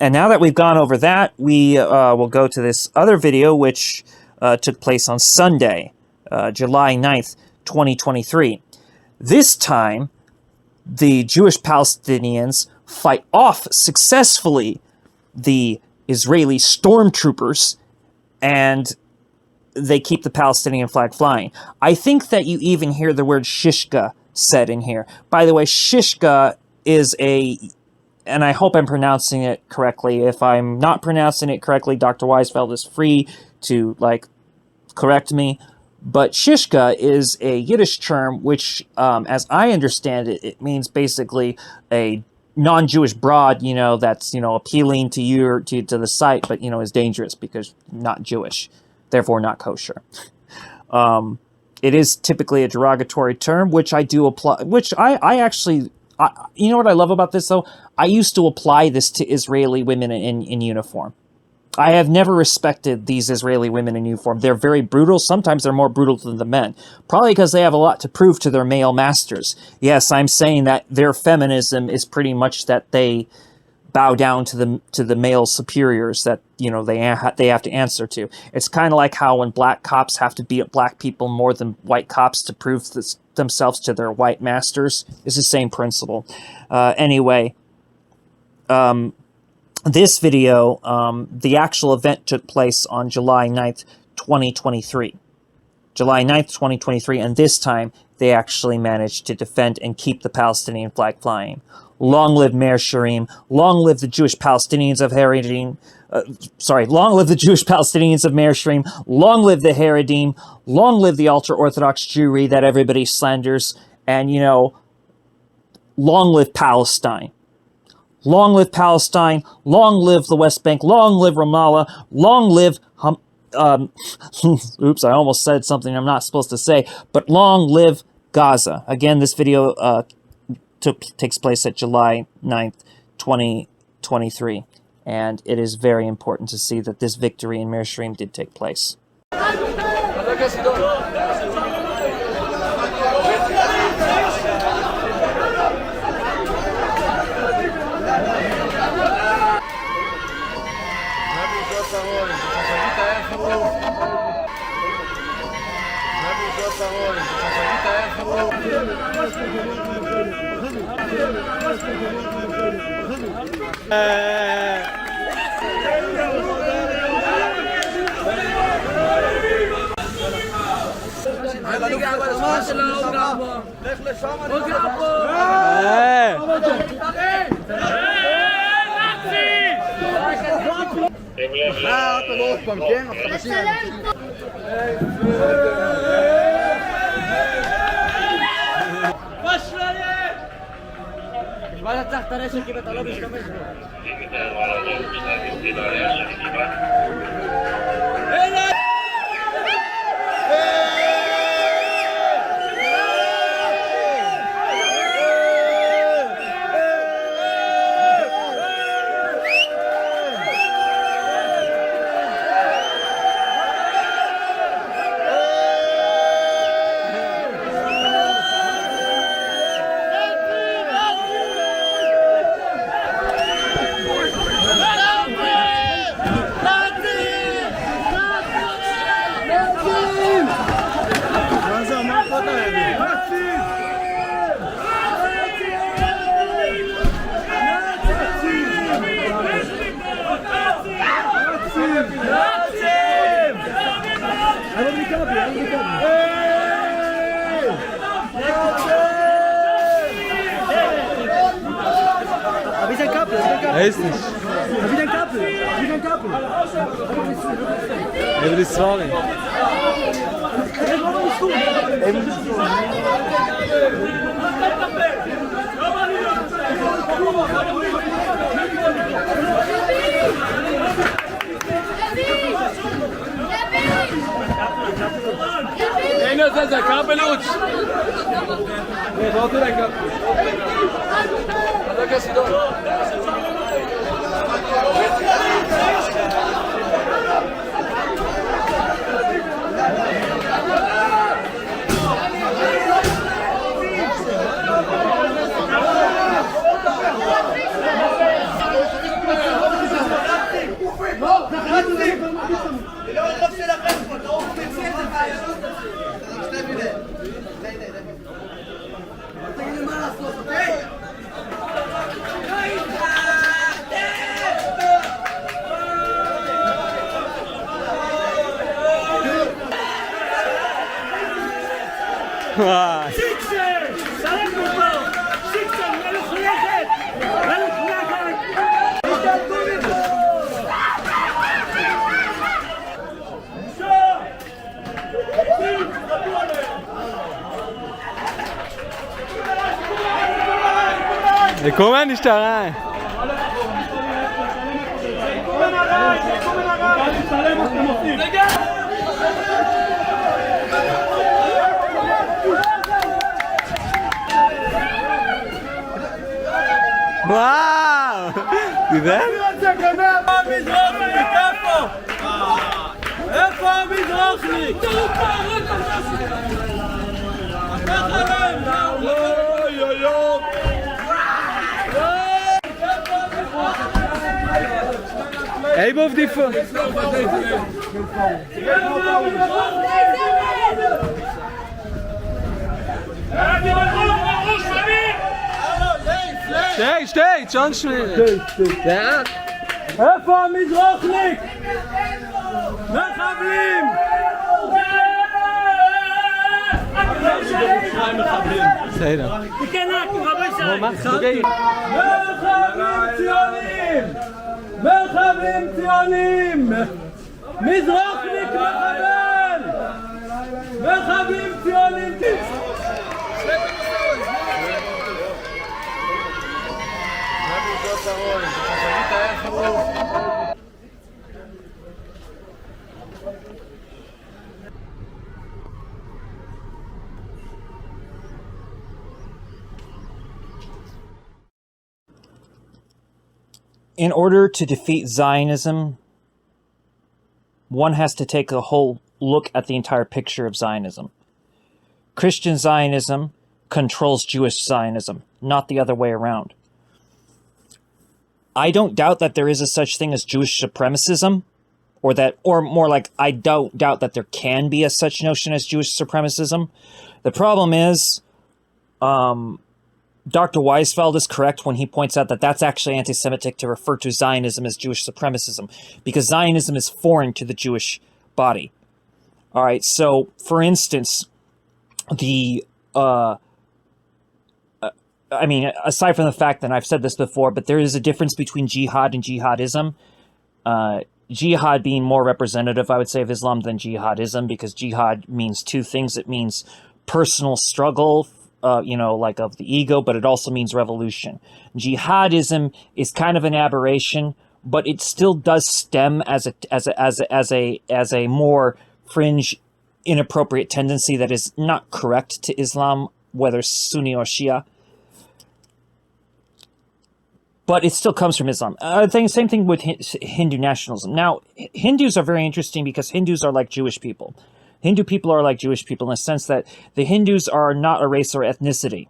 And now that we've gone over that, we will go to this other video, which took place on Sunday, July 9th, 2023. This time, the Jewish Palestinians fight off successfully the Israeli stormtroopers, and they keep the Palestinian flag flying. I think that you even hear the word shishka said in here. By the way, shishka is and I hope I'm pronouncing it correctly. If I'm not pronouncing it correctly, Dr. Weisfeld is free to, correct me. But shishka is a Yiddish term which, as I understand it, it means basically a non-Jewish broad, that's, appealing to you or to the site, but, is dangerous because not Jewish, therefore not kosher. It is typically a derogatory term, which I do apply, which I actually You know what I love about this, though? I used to apply this to Israeli women in uniform. I have never respected these Israeli women in uniform. They're very brutal. Sometimes they're more brutal than the men. Probably because they have a lot to prove to their male masters. Yes, I'm saying that their feminism is pretty much that they bow down to the male superiors that, you know, they have to answer to. It's kind of like how when black cops have to beat black people more than white cops to prove themselves to their white masters. It's the same principle. Anyway, this video, the actual event took place on July 9th, 2023. July 9th, 2023, and this time they actually managed to defend and keep the Palestinian flag flying. Long live Meir Sharim. Long live the Jewish Palestinians of Haredim. Long live the Jewish Palestinians of Meir Sharim. Long live the Haredim. Long live the ultra-Orthodox Jewry that everybody slanders. And, you know, long live Palestine. Long live Palestine. Long live the West Bank. Long live Ramallah. Long live oops, I almost said something I'm not supposed to say. But long live Gaza. Again, this video takes place at July 9th, 2023. And it is very important to see that this victory in Meir Sharim did take place. Er ist nicht. Wie dein Kappel. Wie dein Kappel. Er will es sagen. Einer ist der Kappel und. Ja, dort ist der Kappel. Da kannst du doch. Wir kommen nicht da rein. וואו! תראה? איפה המזרחניק? Even op die... Stay, John Schmidt. Ja. איפה המזרחניק? מחבלים! בסדר. מחבלים ציונים! מזרחניק מחבל! מחבלים ציונים! In order to defeat Zionism, one has to take a whole look at the entire picture of Zionism. Christian Zionism controls Jewish Zionism, not the other way around. I don't doubt that there is a such thing as Jewish supremacism, or more like, I don't doubt that there can be a such notion as Jewish supremacism. The problem is, Dr. Weisfeld is correct when he points out that that's actually anti-Semitic to refer to Zionism as Jewish supremacism, because Zionism is foreign to the Jewish body. All right, so, for instance, I mean, aside from the fact that I've said this before, but there is a difference between jihad and jihadism. Jihad being more representative, I would say, of Islam than jihadism, because jihad means two things. It means personal struggle, like of the ego, but it also means revolution. Jihadism is kind of an aberration, but it still does stem as a more fringe, inappropriate tendency that is not correct to Islam, whether Sunni or Shia. But it still comes from Islam. Same thing with Hindu nationalism. Now, Hindus are very interesting because Hindus are like Jewish people. Hindu people are like Jewish people in the sense that the Hindus are not a race or ethnicity.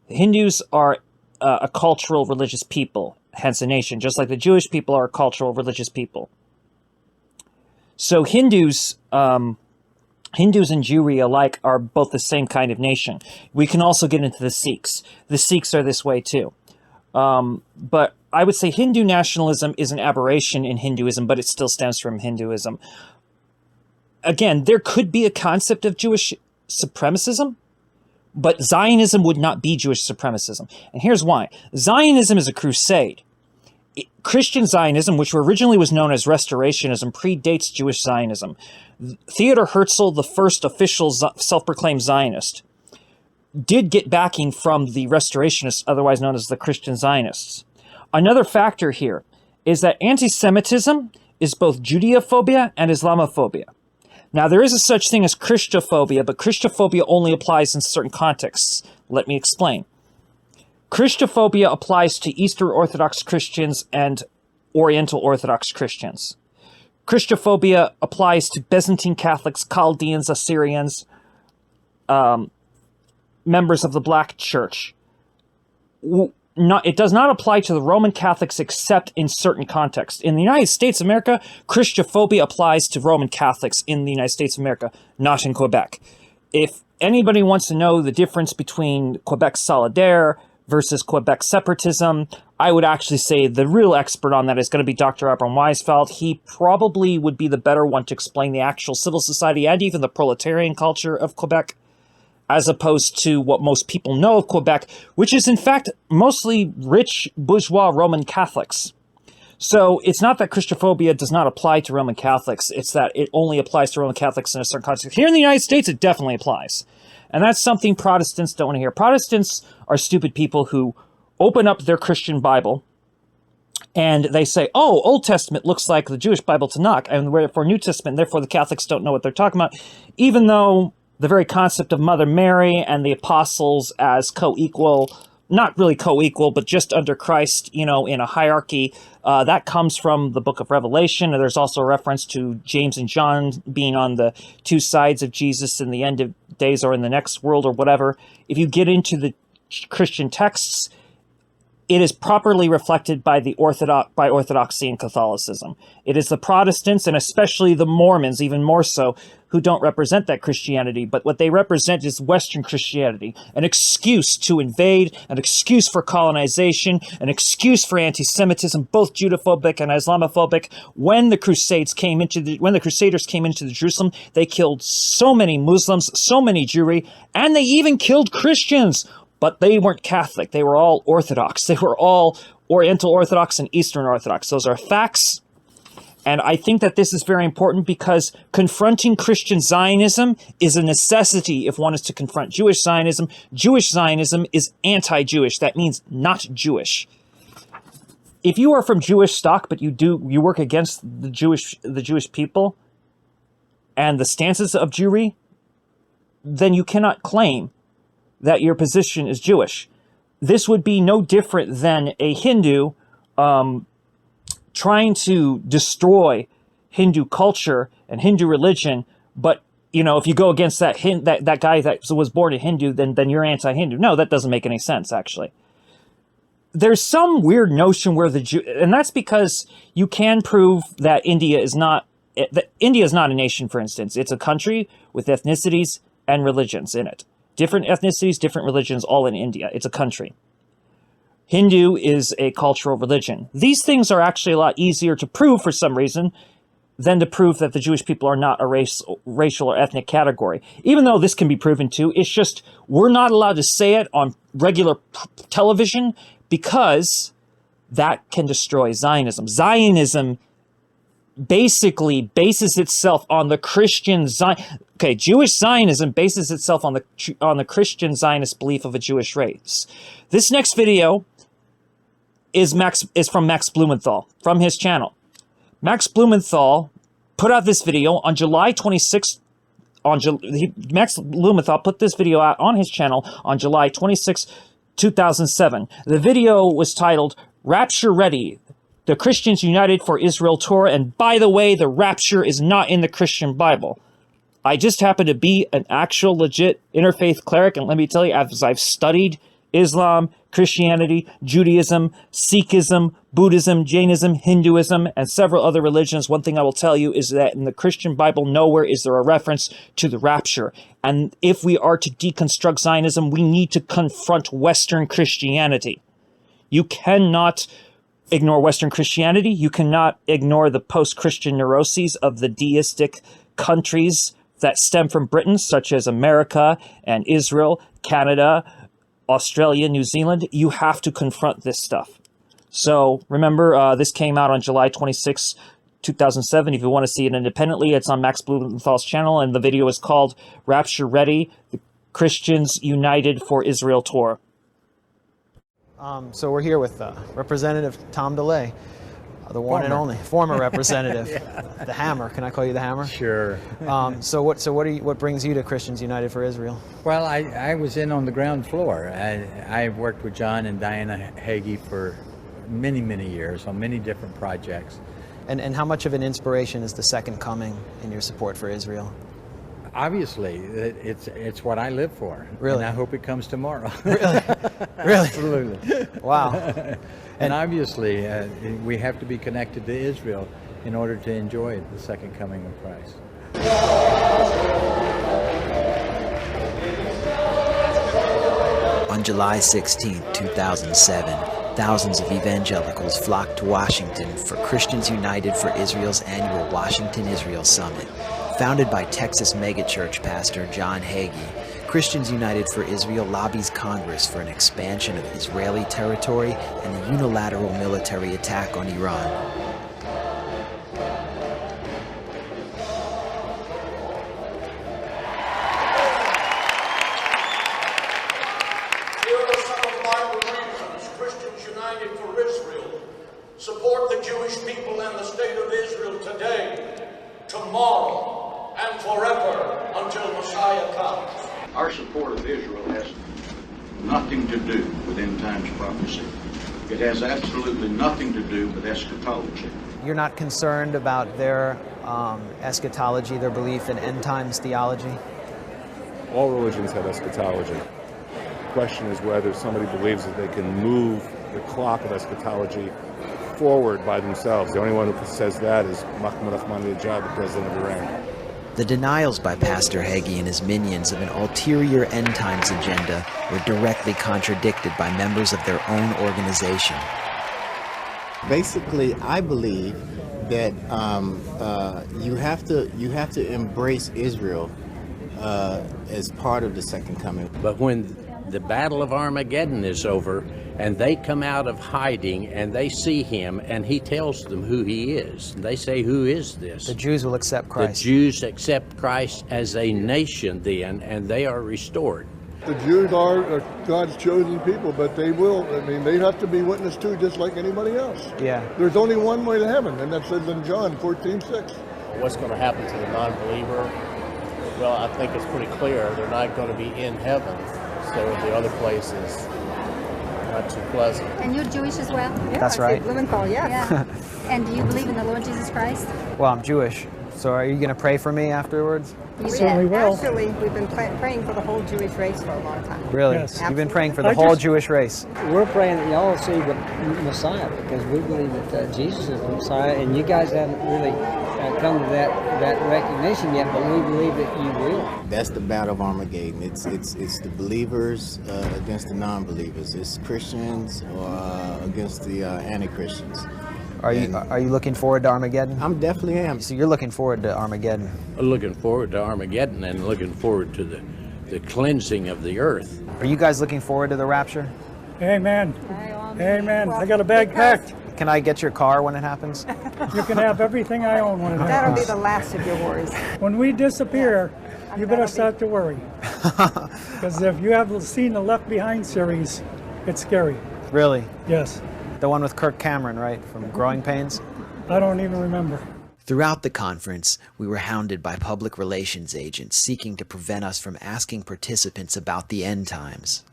The Hindus are a cultural, religious people, hence a nation, just like the Jewish people are a cultural, religious people. So Hindus and Jewry alike are both the same kind of nation. We can also get into the Sikhs. The Sikhs are this way too. But I would say Hindu nationalism is an aberration in Hinduism, but it still stems from Hinduism. Again, there could be a concept of Jewish supremacism, but Zionism would not be Jewish supremacism. And here's why. Zionism is a crusade. Christian Zionism, which originally was known as Restorationism, predates Jewish Zionism. Theodor Herzl, the first official self-proclaimed Zionist, did get backing from the Restorationists, otherwise known as the Christian Zionists. Another factor here is that anti-Semitism is both Judeophobia and Islamophobia. Now, there is a such thing as Christophobia, but Christophobia only applies in certain contexts. Let me explain. Christophobia applies to Eastern Orthodox Christians and Oriental Orthodox Christians. Christophobia applies to Byzantine Catholics, Chaldeans, Assyrians, members of the Black Church. It does not apply to the Roman Catholics except in certain contexts. In the United States of America, Christophobia applies to Roman Catholics in the United States of America, not in Quebec. If anybody wants to know the difference between Quebec Solidaire versus Quebec separatism, I would actually say the real expert on that is going to be Dr. Abram Weisfeld. He probably would be the better one to explain the actual civil society and even the proletarian culture of Quebec, as opposed to what most people know of Quebec, which is in fact mostly rich bourgeois Roman Catholics. So it's not that Christophobia does not apply to Roman Catholics, it's that it only applies to Roman Catholics in a certain context. Here in the United States, it definitely applies. And that's something Protestants don't want to hear. Protestants are stupid people who open up their Christian Bible and they say, oh, Old Testament looks like the Jewish Bible Tanakh, and therefore New Testament, therefore the Catholics don't know what they're talking about, even though the very concept of Mother Mary and the apostles as co-equal not really co-equal, but just under Christ, in a hierarchy. That comes from the book of Revelation. And there's also a reference to James and John being on the two sides of Jesus in the end of days or in the next world or whatever. If you get into the Christian texts, it is properly reflected by Orthodoxy and Catholicism. It is the Protestants, and especially the Mormons, even more so, who don't represent that Christianity, but what they represent is Western Christianity, an excuse to invade, an excuse for colonization, an excuse for anti-Semitism, both Judophobic and Islamophobic. When the Crusaders came into the Jerusalem, they killed so many Muslims, so many Jewry, and they even killed Christians. But they weren't Catholic. They were all Orthodox. They were all Oriental Orthodox and Eastern Orthodox. Those are facts. And I think that this is very important because confronting Christian Zionism is a necessity if one is to confront Jewish Zionism. Jewish Zionism is anti-Jewish. That means not Jewish. If you are from Jewish stock, but you work against the Jewish people and the stances of Jewry, then you cannot claim that your position is Jewish. This would be no different than a Hindu trying to destroy Hindu culture and Hindu religion, but if you go against that guy that was born a Hindu, then you're anti-Hindu. No, that doesn't make any sense, actually. There's some weird notion where and that's because you can prove that India is not a nation, for instance. It's a country with ethnicities and religions in it. Different ethnicities, different religions, all in India. It's a country. Hindu is a cultural religion. These things are actually a lot easier to prove for some reason than to prove that the Jewish people are not a racial or ethnic category. Even though this can be proven too, it's just we're not allowed to say it on regular television because that can destroy Zionism. Zionism basically bases itself on the Christian Jewish Zionism bases itself on the Christian Zionist belief of a Jewish race. This next video is from Max Blumenthal from his channel. Max Blumenthal put out this video on July 26th. Max Blumenthal put this video out on his channel on July 26, 2007. The video was titled "Rapture Ready: The Christians United for Israel Tour," and by the way, the rapture is not in the Christian Bible. I just happen to be an actual legit interfaith cleric, and let me tell you, as I've studied Islam, Christianity, Judaism, Sikhism, Buddhism, Jainism, Hinduism, and several other religions, one thing I will tell you is that in the Christian Bible, nowhere is there a reference to the rapture. And if we are to deconstruct Zionism, we need to confront Western Christianity. You cannot ignore Western Christianity. You cannot ignore the post-Christian neuroses of the deistic countries that stem from Britain, such as America and Israel, Canada, Australia, New Zealand. You have to confront this stuff. So remember, this came out on July 26, 2007. If you want to see it independently, it's on Max Blumenthal's channel, and the video is called "Rapture Ready: The Christians United for Israel Tour." So we're here with Representative Tom DeLay, the one and only former representative, yeah. The Hammer. Can I call you the Hammer? Sure. So what brings you to Christians United for Israel? Well, I was in on the ground floor. I worked with John and Diana Hagee for many years on many different projects. And how much of an inspiration is the Second Coming in your support for Israel? Obviously, it's what I live for. Really? And I hope it comes tomorrow. Really? Really? Absolutely. Wow. And obviously, we have to be connected to Israel in order to enjoy the second coming of Christ. On July 16, 2007, thousands of evangelicals flocked to Washington for Christians United for Israel's annual Washington Israel Summit. Founded by Texas megachurch pastor John Hagee, Christians United for Israel lobbies Congress for an expansion of Israeli territory and a unilateral military attack on Iran. Here are some of my reasons Christians United for Israel support the Jewish people and the state of Israel today, tomorrow, and forever until Messiah comes. Our support of Israel has nothing to do with end times prophecy. It has absolutely nothing to do with eschatology. You're not concerned about their eschatology, their belief in end times theology? All religions have eschatology. The question is whether somebody believes that they can move the clock of eschatology forward by themselves. The only one who says that is Mahmoud Ahmadinejad, the president of Iran. The denials by Pastor Hagee and his minions of an ulterior end times agenda were directly contradicted by members of their own organization. Basically, I believe that you have to embrace Israel as part of the second coming. But when the Battle of Armageddon is over and they come out of hiding and they see him and he tells them who he is, they say, who is this? The Jews will accept Christ. The Jews accept Christ as a nation then, and they are restored. The Jews are God's chosen people, but they have to be witnessed to just like anybody else. Yeah. There's only one way to heaven, and that says in John 14:6. What's going to happen to the non-believer? Well, I think it's pretty clear they're not going to be in heaven, so the other place is not too pleasant. And you're Jewish as well? Yeah, that's right. Blumenthal, yes. Yeah. And do you believe in the Lord Jesus Christ? Well, I'm Jewish. So are you going to pray for me afterwards? You certainly will. Actually, we've been praying for the whole Jewish race for a long time. Really? Yes. You've been praying for the whole Jewish race? We're praying that y'all see the Messiah, because we believe that Jesus is the Messiah, and you guys haven't really come to that recognition yet, but we believe that you will. That's the Battle of Armageddon. It's the believers against the non-believers. It's Christians against the anti-Christians. Are you looking forward to Armageddon? I'm definitely am. So you're looking forward to Armageddon? I'm looking forward to Armageddon and looking forward to the cleansing of the earth. Are you guys looking forward to the rapture? Amen. Amen. I got a bag packed. Can I get your car when it happens? You can have everything I own when it happens. That'll be the last of your worries. When we disappear, you better start to worry. Because if you haven't seen the Left Behind series, it's scary. Really? Yes. The one with Kirk Cameron, right, from Growing Pains? I don't even remember. Throughout the conference, we were hounded by public relations agents seeking to prevent us from asking participants about the end times.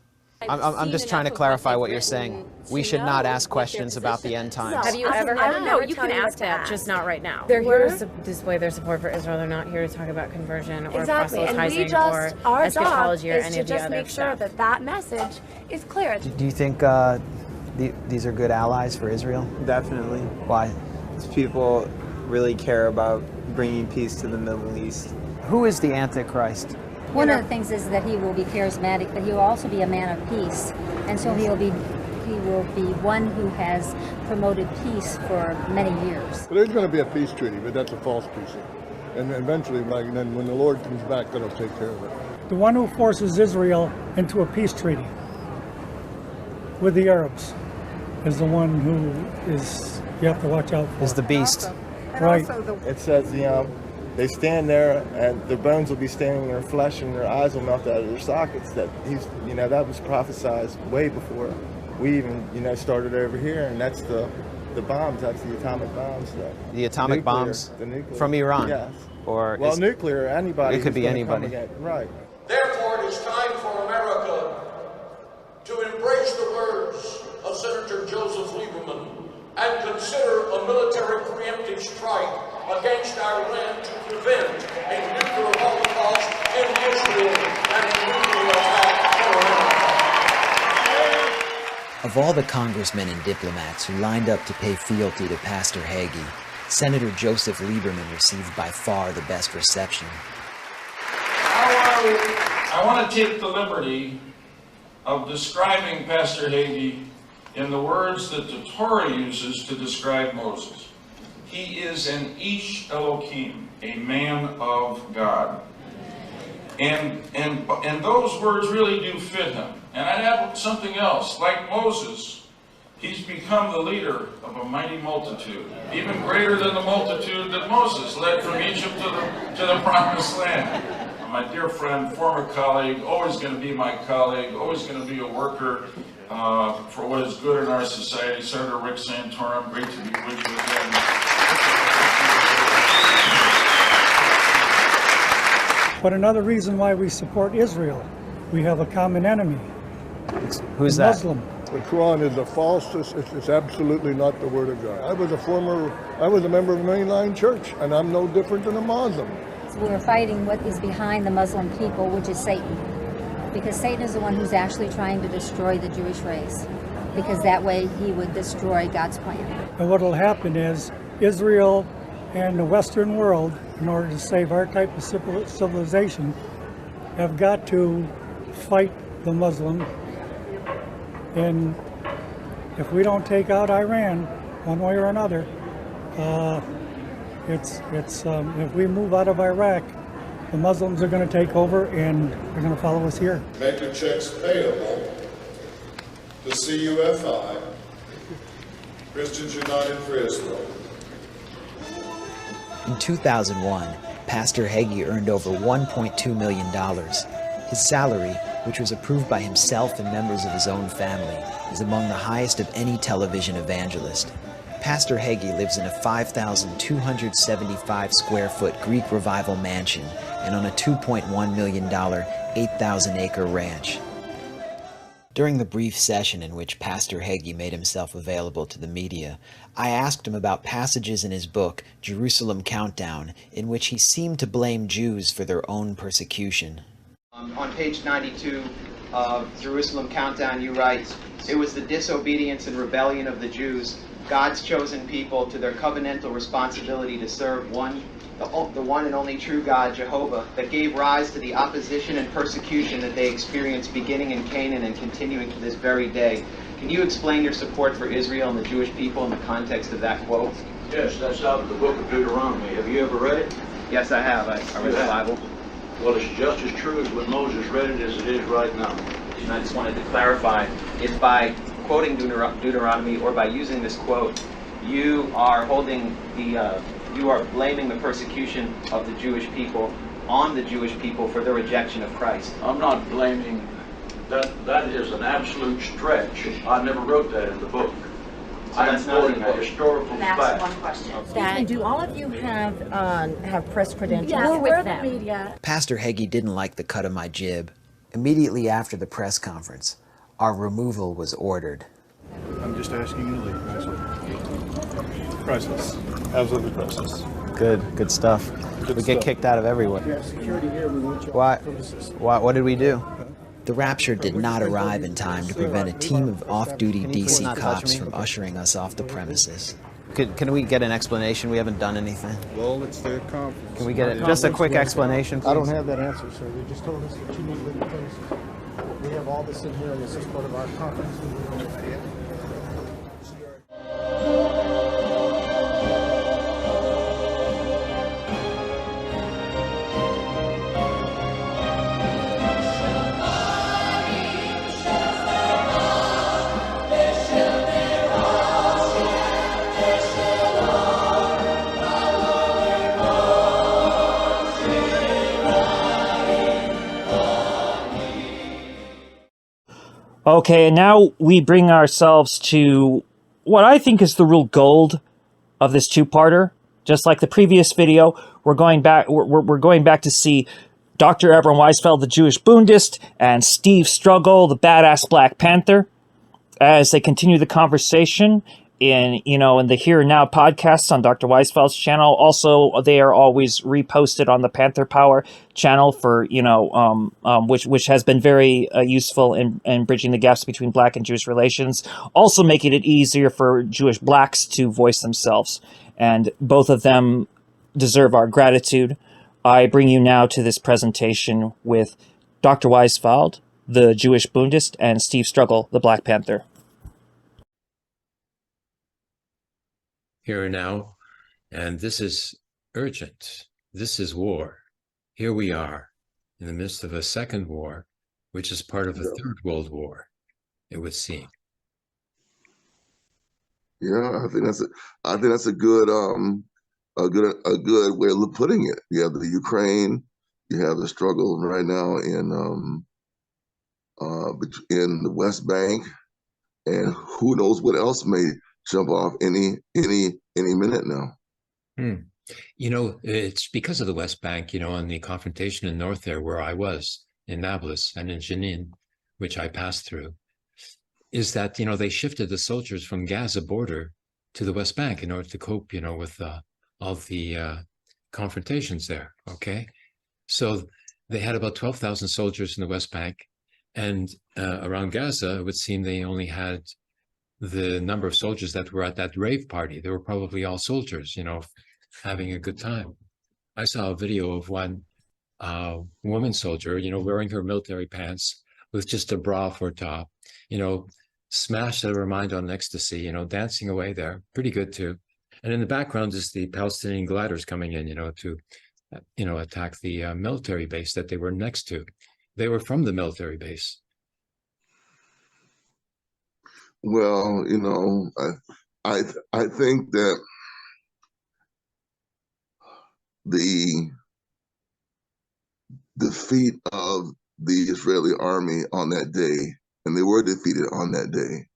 I'm just trying to clarify what you're saying. We should not ask questions about the end times. Have you ever had? No, you can ask that, just not right now. They're here to display their support for Israel. They're not here to talk about conversion or proselytizing or eschatology or any of the other stuff. Make sure that message is clear. Do you think these are good allies for Israel? Definitely. Why? These people really care about bringing peace to the Middle East. Who is the Antichrist? One of the things is that he will be charismatic, but he will also be a man of peace, and so he will be one who has promoted peace for many years. But there's going to be a peace treaty, but that's a false peace. And eventually, then when the Lord comes back, that'll take care of it. The one who forces Israel into a peace treaty with the Arabs is the one who is, you have to watch out for. Is the beast. Right. It says, they stand there and their bones will be standing in their flesh and their eyes will melt out of their sockets. That that was prophesied way before we even, started over here. And that's the bombs, that's the atomic bombs. The atomic bombs the nuclear. From Iran? Yes. Or nuclear, anybody. It could be anybody. Right. Therefore, it is time for America to embrace the words of Senator Joseph Lieberman and consider a military preemptive strike against our land to prevent a nuclear holocaust in Israel and a nuclear attack on America. Of all the congressmen and diplomats who lined up to pay fealty to Pastor Hagee, Senator Joseph Lieberman received by far the best reception. I want to take the liberty of describing Pastor Hagee in the words that the Torah uses to describe Moses. He is an Ish Elohim, a man of God. And those words really do fit him. And I'd add something else. Like Moses, he's become the leader of a mighty multitude, even greater than the multitude that Moses led from Egypt to the Promised Land. My dear friend, former colleague, always going to be my colleague, always going to be a worker for what is good in our society, Senator Rick Santorum. Great to be with you again. But another reason why we support Israel, we have a common enemy, Who's the that? Muslim. The Quran is a false. It's absolutely not the word of God. I was a member of a mainline church, and I'm no different than a Muslim. So we're fighting what is behind the Muslim people, which is Satan. Because Satan is the one who's actually trying to destroy the Jewish race. Because that way he would destroy God's plan. And what will happen is Israel and the Western world, in order to save our type of civilization, have got to fight the Muslim. And if we don't take out Iran one way or another, if we move out of Iraq, the Muslims are going to take over and they're going to follow us here. Make your checks payable to CUFI, Christians United for Israel. In 2001, Pastor Hagee earned over $1.2 million. His salary, which was approved by himself and members of his own family, is among the highest of any television evangelist. Pastor Hagee lives in a 5,275 square foot Greek Revival mansion and on a $2.1 million, 8,000-acre ranch. During the brief session in which Pastor Hagee made himself available to the media, I asked him about passages in his book, Jerusalem Countdown, in which he seemed to blame Jews for their own persecution. On page 92 of Jerusalem Countdown, you write, "It was the disobedience and rebellion of the Jews, God's chosen people, to their covenantal responsibility to serve the one and only true God, Jehovah, that gave rise to the opposition and persecution that they experienced beginning in Canaan and continuing to this very day." Can you explain your support for Israel and the Jewish people in the context of that quote? Yes, that's out of the book of Deuteronomy. Have you ever read it? Yes, I have. I read the Bible. Well, it's just as true as when Moses read it as it is right now. And I just wanted to clarify, if by quoting Deuteronomy or by using this quote, you are blaming the persecution of the Jewish people on the Jewish people for their rejection of Christ. I'm not blaming that. That is an absolute stretch. I never wrote that in the book. I'm quoting a historical fact. One question. Excuse me, do all of you have press credentials? Yes, We're with the them. media. Pastor Hagee didn't like the cut of my jib. Immediately after the press conference, our removal was ordered. I'm just asking you to leave, priceless. Absolutely priceless. Good stuff. We get kicked out of everywhere. We have security here. We want you What did we do? The rapture did not arrive in time to prevent a team of off-duty DC cops from ushering us off the premises. Can we get an explanation? We haven't done anything. Well, it's the conference. Can we get just a quick explanation, please? I don't have that answer, sir. They just told us that you need to leave the place. We have all this in here, and this is part of our conference. Okay, and now we bring ourselves to what I think is the real gold of this two-parter. Just like the previous video, we're going back. We're going back to see Dr. Avram Weisfeld, the Jewish Bundist, and Steve Struggle, the badass Black Panther, as they continue the conversation in the Here and Now podcasts on Dr. Weisfeld's channel. Also, they are always reposted on the Panther Power channel for which has been very useful in bridging the gaps between Black and Jewish relations, also making it easier for Jewish Blacks to voice themselves, and both of them deserve our gratitude. I bring you now to this presentation with Dr. Weisfeld, the Jewish Bundist, and Steve Struggle, the Black Panther. Here and now, and this is urgent. This is war. Here we are in the midst of a second war, which is part of a third world war, it would seem. Yeah, I think that's a good way of putting it. You have the Ukraine, you have the struggle right now in the West Bank, and who knows what else may jump off any minute now. It's because of the West Bank, on the confrontation in north there where I was, in Nablus and in Jenin, which I passed through, is that, they shifted the soldiers from Gaza border to the West Bank in order to cope, with all the confrontations there, okay? So they had about 12,000 soldiers in the West Bank, and around Gaza, it would seem they only had the number of soldiers that were at that rave party. They were probably all soldiers, having a good time. I saw a video of one woman soldier, wearing her military pants with just a bra for a top, smashed out of her mind on ecstasy, dancing away there. Pretty good too. And in the background is the Palestinian gliders coming in, to, attack the military base that they were next to. They were from the military base. Well, I think that the defeat of the Israeli army on that day, and they were defeated on that day,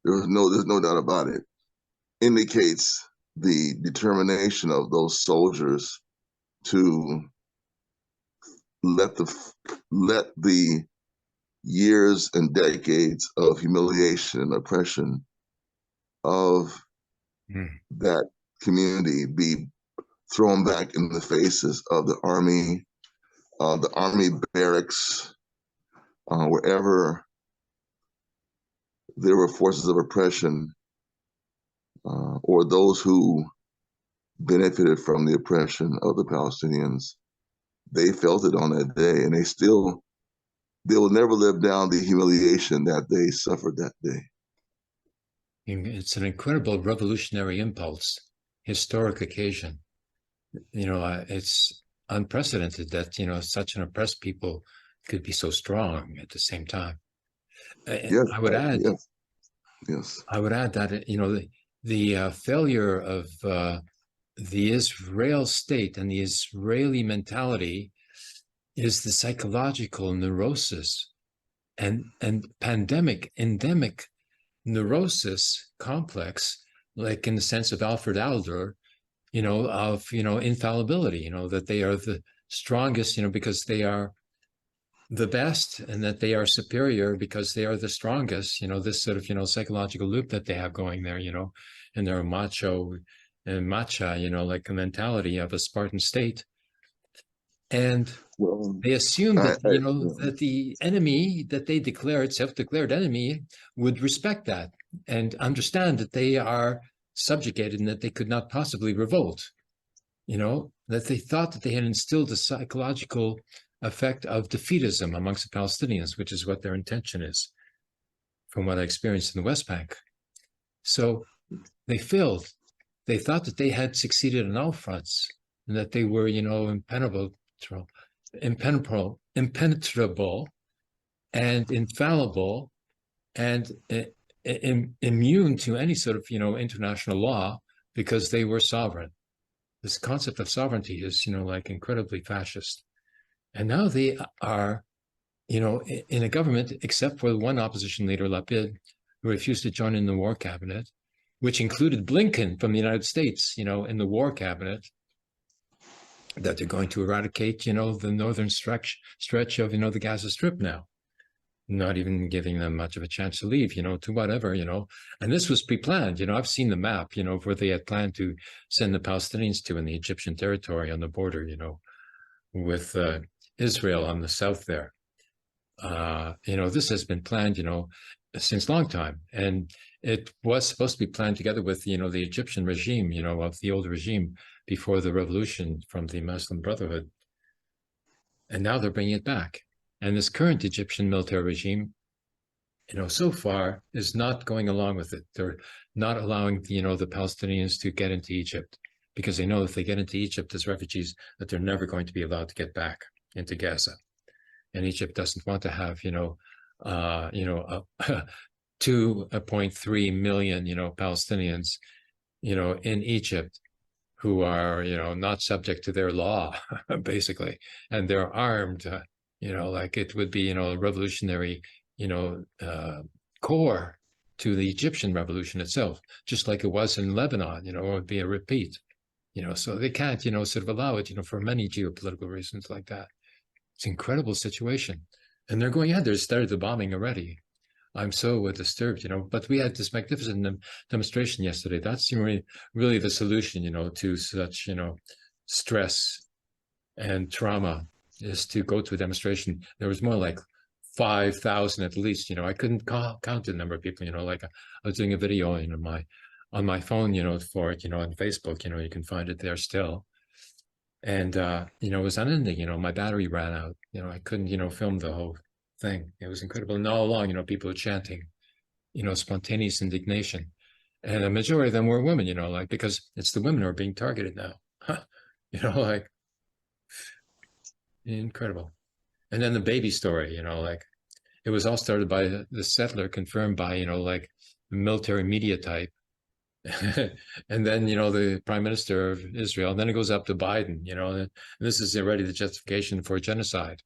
there's no doubt about it, indicates the determination of those soldiers to let the years and decades of humiliation and oppression of that community be thrown back in the faces of the army barracks, wherever there were forces of oppression, or those who benefited from the oppression of the Palestinians. They felt it on that day, and they will never live down the humiliation that they suffered that day. It's an incredible revolutionary impulse, historic occasion. It's unprecedented that, such an oppressed people could be so strong at the same time. Yes, I would add, yes. I would add that, the failure of the Israel state and the Israeli mentality is the psychological neurosis and endemic neurosis complex, like in the sense of Alfred Adler, of, infallibility, that they are the strongest, because they are the best, and that they are superior because they are the strongest, this sort of, psychological loop that they have going there, and their macho and matcha, like a mentality of a Spartan state. And they assume that, that the enemy that they declared, self-declared enemy, would respect that and understand that they are subjugated and that they could not possibly revolt, that they thought that they had instilled a psychological effect of defeatism amongst the Palestinians, which is what their intention is, from what I experienced in the West Bank. So they failed. They thought that they had succeeded on all fronts and that they were, impenetrable and infallible and immune to any sort of, international law, because they were sovereign. This concept of sovereignty is, like incredibly fascist. And now they are, in a government, except for one opposition leader, Lapid, who refused to join in the war cabinet, which included Blinken from the United States, in the war cabinet, that they're going to eradicate, the northern stretch of, the Gaza Strip now, not even giving them much of a chance to leave, to whatever, and this was pre-planned. I've seen the map, where they had planned to send the Palestinians to in the Egyptian territory on the border, with Israel on the south there. This has been planned, since long time, and it was supposed to be planned together with, the Egyptian regime, of the old regime before the revolution from the Muslim Brotherhood. And now they're bringing it back. And this current Egyptian military regime, so far is not going along with it. They're not allowing, the Palestinians to get into Egypt, because they know if they get into Egypt as refugees, that they're never going to be allowed to get back into Gaza. And Egypt doesn't want to have, 2.3 million, Palestinians, in Egypt, who are, not subject to their law, basically, and they're armed, like it would be, a revolutionary, core to the Egyptian revolution itself, just like it was in Lebanon, it would be a repeat, so they can't, sort of allow it, for many geopolitical reasons like that. It's an incredible situation. And they're going, yeah, they started the bombing already. I'm so disturbed, but we had this magnificent demonstration yesterday. That's really the solution, to such, stress and trauma, is to go to a demonstration. There was more like 5,000 at least, I couldn't count the number of people, like I was doing a video, on my phone, for it, on Facebook, you can find it there still. And, it was unending, my battery ran out, I couldn't, film the whole thing. It was incredible. And all along, people were chanting, spontaneous indignation. And a majority of them were women, like, because it's the women who are being targeted now. Like, incredible. And then the baby story, like, it was all started by the settler, confirmed by, like, the military media type. And then, the prime minister of Israel, and then it goes up to Biden, and this is already the justification for genocide,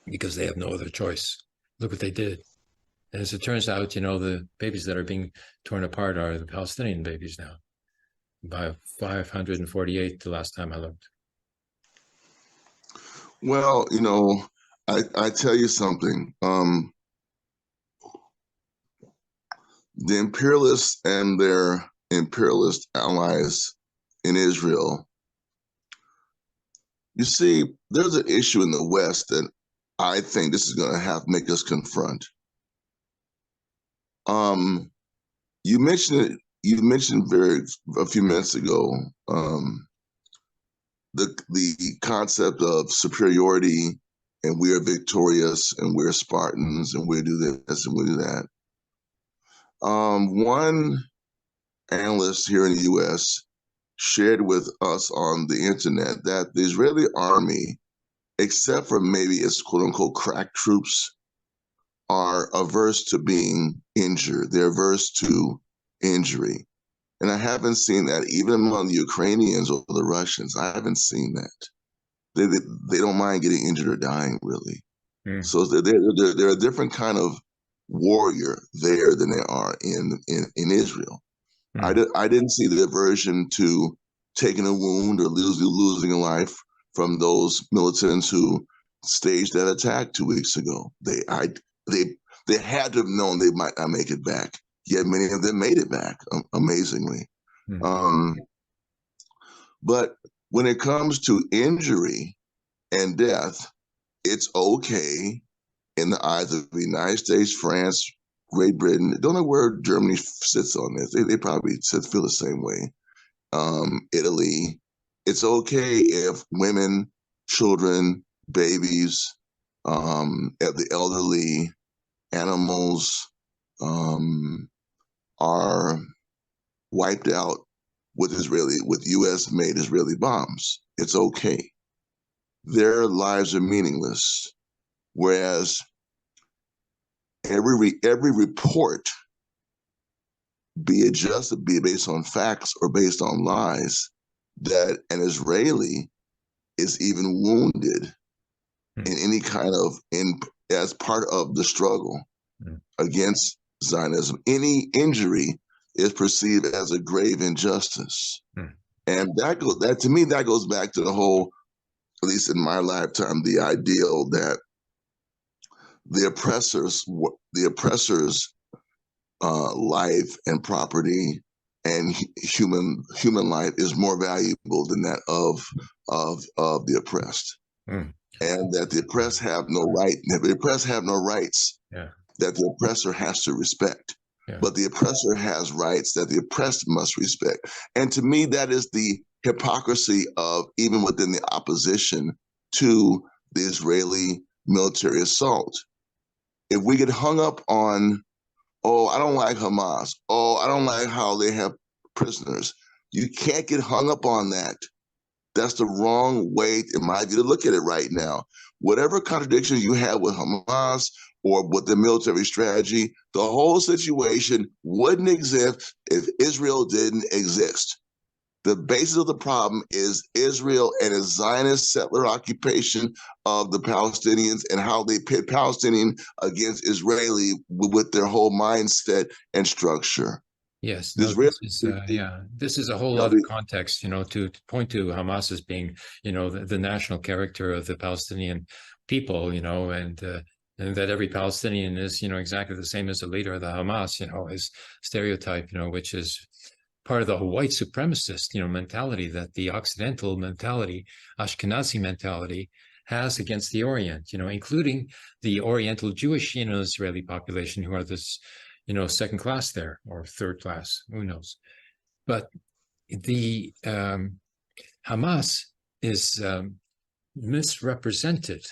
because they have no other choice. Look what they did. And as it turns out, the babies that are being torn apart are the Palestinian babies now, by 548 the last time I looked. Well, I tell you something. The imperialists and their imperialist allies in Israel, you see, there's an issue in the West that I think this is going to have to make us confront. You mentioned it. You mentioned a few minutes ago the concept of superiority, and we are victorious, and we're Spartans, and we do this and we do that. One analyst here in the U.S. shared with us on the internet that the Israeli army, except for maybe its quote-unquote crack troops, are averse to being injured. They're averse to injury. And I haven't seen that even among the Ukrainians or the Russians. I haven't seen that. They don't mind getting injured or dying, really. So they're a different kind of warrior there than they are in Israel. I didn't see the aversion to taking a wound or losing a life from those militants who staged that attack 2 weeks ago. They had to have known they might not make it back. Yet many of them made it back, amazingly. But when it comes to injury and death, it's okay in the eyes of the United States, France, Great Britain. Don't know where Germany sits on this. They probably feel the same way. Italy. It's okay if women, children, babies, the elderly, animals are wiped out with U.S.-made Israeli bombs. It's okay. Their lives are meaningless. Whereas every report, be it based on facts or based on lies, that an Israeli is even wounded in any kind of as part of the struggle against Zionism. Any injury is perceived as a grave injustice, and that to me that goes back to the whole, at least in my lifetime, the ideal that the oppressor's life and property and human life is more valuable than that of the oppressed, and that the oppressed have no right. The oppressed have no rights that the oppressor has to respect, but the oppressor has rights that the oppressed must respect. And to me, that is the hypocrisy of even within the opposition to the Israeli military assault. If we get hung up on, oh, I don't like Hamas, oh, I don't like how they have prisoners, you can't get hung up on that. That's the wrong way, in my view, to look at it right now. Whatever contradictions you have with Hamas or with the military strategy, the whole situation wouldn't exist if Israel didn't exist. The basis of the problem is Israel and its Zionist settler occupation of the Palestinians and how they pit Palestinian against Israeli with their whole mindset and structure. Yes, no, this is a whole other context, to point to Hamas as being, the national character of the Palestinian people, and that every Palestinian is, exactly the same as the leader of the Hamas, his stereotype, which is part of the white supremacist, mentality that the Occidental mentality, Ashkenazi mentality, has against the Orient, including the Oriental Jewish, Israeli population, who are this, second class there, or third class, who knows. But the Hamas is misrepresented,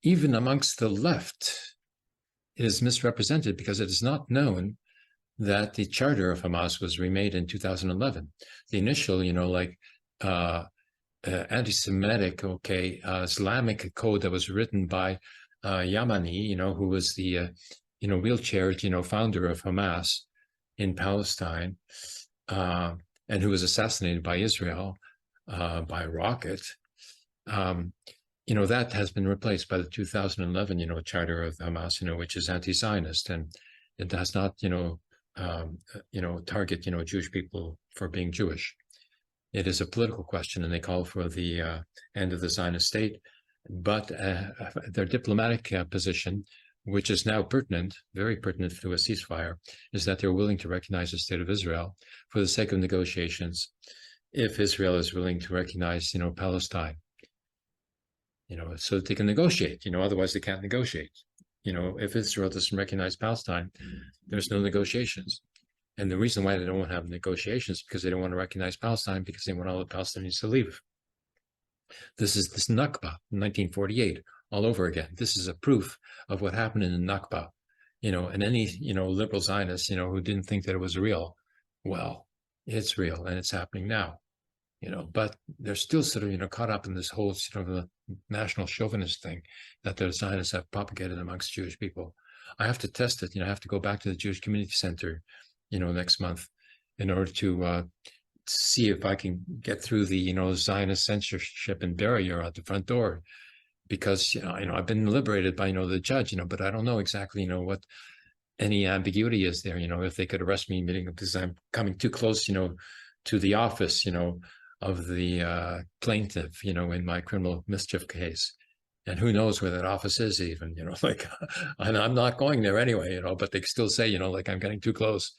even amongst the left. It is misrepresented because it is not known that the charter of Hamas was remade in 2011. The initial, anti-Semitic, Islamic code that was written by Yamani, who was the, wheelchair, founder of Hamas in Palestine, and who was assassinated by Israel by rocket. That has been replaced by the 2011, charter of Hamas, which is anti-Zionist, and it does not, target, Jewish people for being Jewish. It is a political question, and they call for the end of the Zionist state. But their diplomatic position, which is now pertinent, very pertinent to a ceasefire, is that they're willing to recognize the state of Israel for the sake of negotiations, if Israel is willing to recognize, Palestine, so that they can negotiate. Otherwise they can't negotiate. If Israel doesn't recognize Palestine, there's no negotiations. And the reason why they don't want to have negotiations is because they don't want to recognize Palestine, because they want all the Palestinians to leave. This is this Nakba, 1948, all over again. This is a proof of what happened in the Nakba. And any, liberal Zionists, who didn't think that it was real, well, it's real and it's happening now. But they're still sort of, caught up in this whole sort of a national chauvinist thing that the Zionists have propagated amongst Jewish people. I have to test it. I have to go back to the Jewish Community Center, next month, in order to see if I can get through the, Zionist censorship and barrier at the front door, because I've been liberated by the judge, but I don't know exactly what any ambiguity is there. If they could arrest me, because I'm coming too close, to the office, of the plaintiff, in my criminal mischief case. And who knows where that office is even, and I'm not going there anyway, but they still say, I'm getting too close.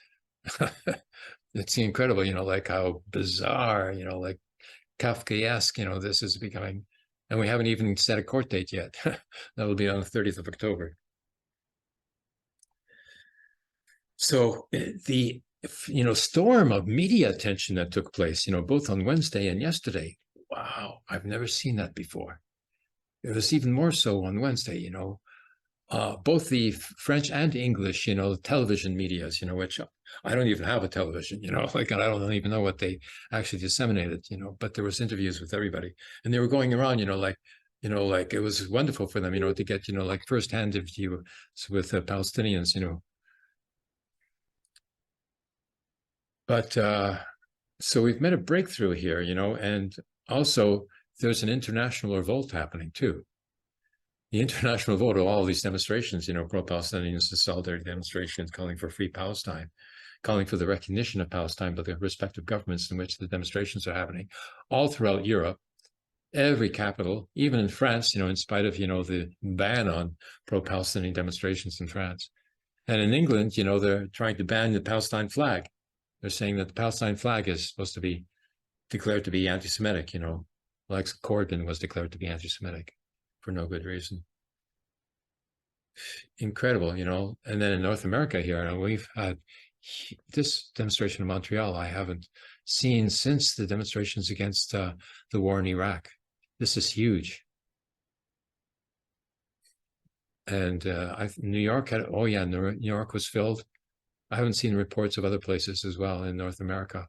It's incredible, how bizarre, Kafkaesque, this is becoming, and we haven't even set a court date yet. That'll be on the 30th of October. So the storm of media attention that took place, both on Wednesday and yesterday. Wow, I've never seen that before. It was even more so on Wednesday, both the French and English, television medias, which I don't even have a television, and I don't even know what they actually disseminated, but there was interviews with everybody, and they were going around, like it was wonderful for them, to get, firsthand interviews with Palestinians, But so we've made a breakthrough here, and also there's an international revolt happening too. The international revolt of all these demonstrations, pro-Palestinians, the solidarity demonstrations calling for free Palestine, calling for the recognition of Palestine by the respective governments in which the demonstrations are happening, all throughout Europe, every capital, even in France, in spite of, the ban on pro-Palestinian demonstrations in France. And in England, they're trying to ban the Palestine flag. They're saying that the Palestine flag is supposed to be declared to be anti-Semitic, like Corbyn was declared to be anti-Semitic for no good reason. Incredible, And then in North America here, we've had this demonstration in Montreal I haven't seen since the demonstrations against the war in Iraq. This is huge. And New York had, New York was filled. I haven't seen reports of other places as well in North America.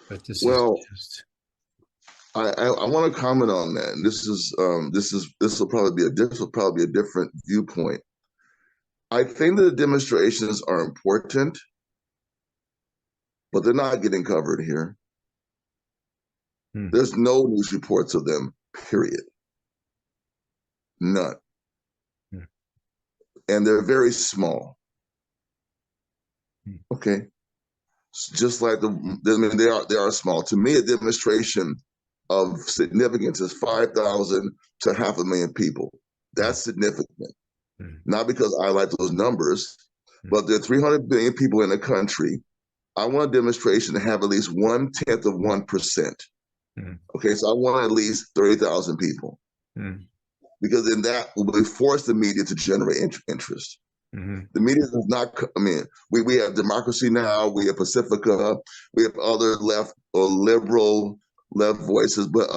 But this is just... I want to comment on that. And this will probably be a different viewpoint. I think that the demonstrations are important, but they're not getting covered here. There's no news reports of them, period. None. And they're very small. Okay. Just like they are small. To me, a demonstration of significance is 5,000 to 500,000 people. That's significant. Not because I like those numbers, but there are 300 billion people in the country. I want a demonstration to have at least 1/10 of 1%. Okay, so I want at least 30,000 people. Because then that will force the media to generate interest. The media does not, I mean, we have Democracy Now!, we have Pacifica, we have other left or liberal left voices, but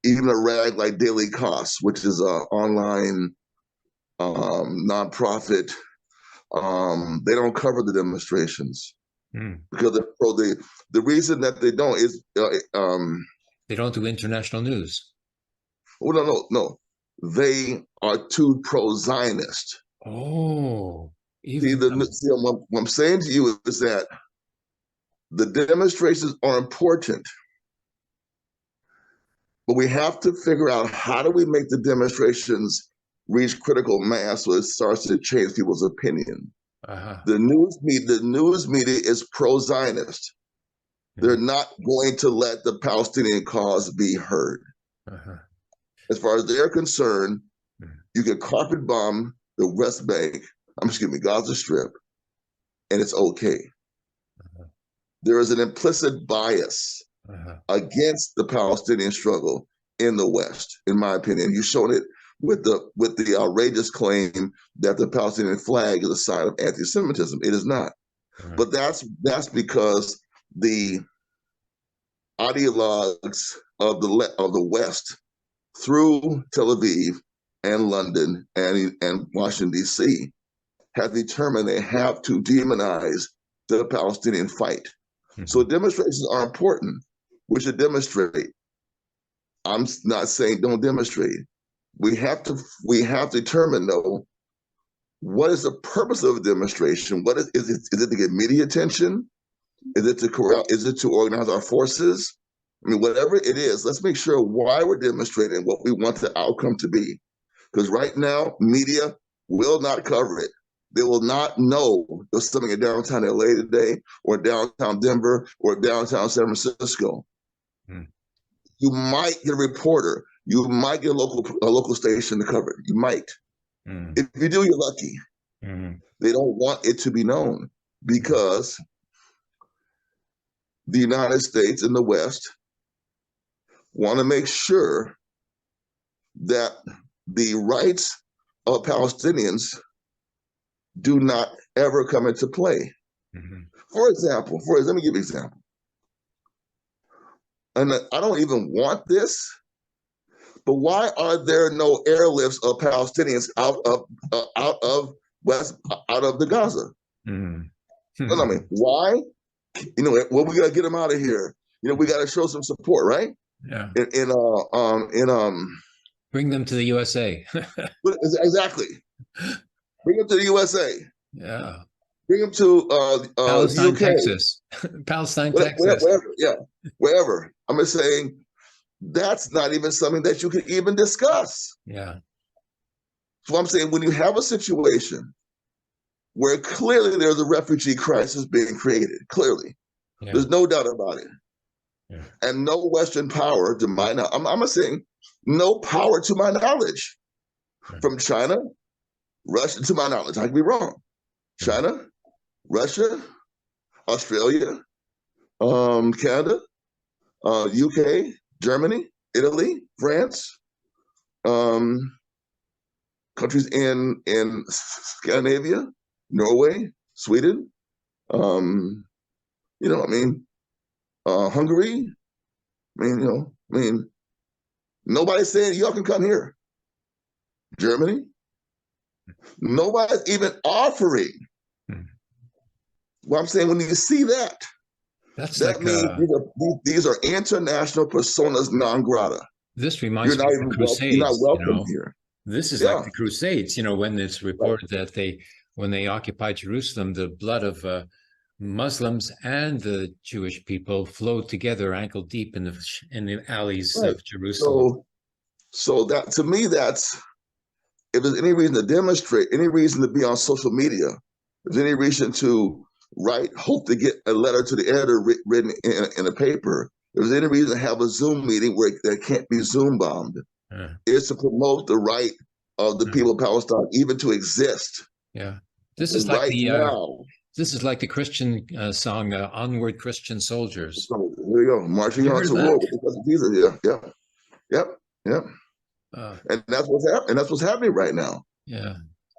even a rag like Daily Cost, which is an online nonprofit, they don't cover the demonstrations. Because the reason that they don't is they don't do international news. Well, no. They are too pro-Zionist. Oh, what I'm saying to you is that the demonstrations are important, but we have to figure out how do we make the demonstrations reach critical mass so it starts to change people's opinion. The news media is pro-Zionist. They're not going to let the Palestinian cause be heard. As far as they're concerned, you can carpet bomb the West Bank, Gaza Strip, and it's okay. There is an implicit bias against the Palestinian struggle in the West, in my opinion. You've shown it with the outrageous claim that the Palestinian flag is a sign of anti-Semitism. It is not. But that's because the ideologues of the West, through Tel Aviv and London and Washington, D.C., have determined they have to demonize the Palestinian fight. So demonstrations are important. We should demonstrate. I'm not saying don't demonstrate. We have to determine, though, what is the purpose of a demonstration? What is it to get media attention? Is it to organize our forces? I mean, whatever it is, let's make sure why we're demonstrating, what we want the outcome to be. Because right now, media will not cover it. They will not know there's something in downtown LA today, or downtown Denver, or downtown San Francisco. You might get a reporter. You might get a local station to cover it. You might. If you do, you're lucky. They don't want it to be known because the United States and the West want to make sure that the rights of Palestinians do not ever come into play. For example, let me give you an example. And I don't even want this, but why are there no airlifts of Palestinians out of the Gaza? I mean, why? Well, we gotta get them out of here. We gotta show some support, right? Yeah. Bring them to the USA. Exactly. Bring them to the USA. Yeah. Bring them to Palestine, UK. Texas. Palestine, Texas. Wherever. I'm just saying that's not even something that you can even discuss. Yeah. So I'm saying when you have a situation where clearly there's a refugee crisis being created, clearly, there's no doubt about it. And no Western power, to my knowledge, I'm not saying no power to my knowledge, from China, Russia, to my knowledge, I could be wrong. China, Russia, Australia, Canada, UK, Germany, Italy, France, countries in Scandinavia, Norway, Sweden, Hungary. Nobody's saying y'all can come here. Germany, nobody's even offering. Well, I'm saying when you see that, that means these are international personas non grata. This reminds me of the Crusades. You're not welcome here. This is like the Crusades, when it's reported that when they occupied Jerusalem, the blood of Muslims and the Jewish people flowed together ankle deep in the alleys of Jerusalem. So that, to me, that's, if there's any reason to demonstrate, any reason to be on social media, if there's any reason to hope to get a letter to the editor written in a paper, if there's any reason to have a Zoom meeting where that can't be Zoom bombed, is to promote the right of the people of Palestine even to exist. Yeah, this is like now. This is like the Christian song, "Onward, Christian Soldiers." So there you go, marching on to war because of Jesus. Yep. And that's what's happening. And that's what's happening right now. Yeah.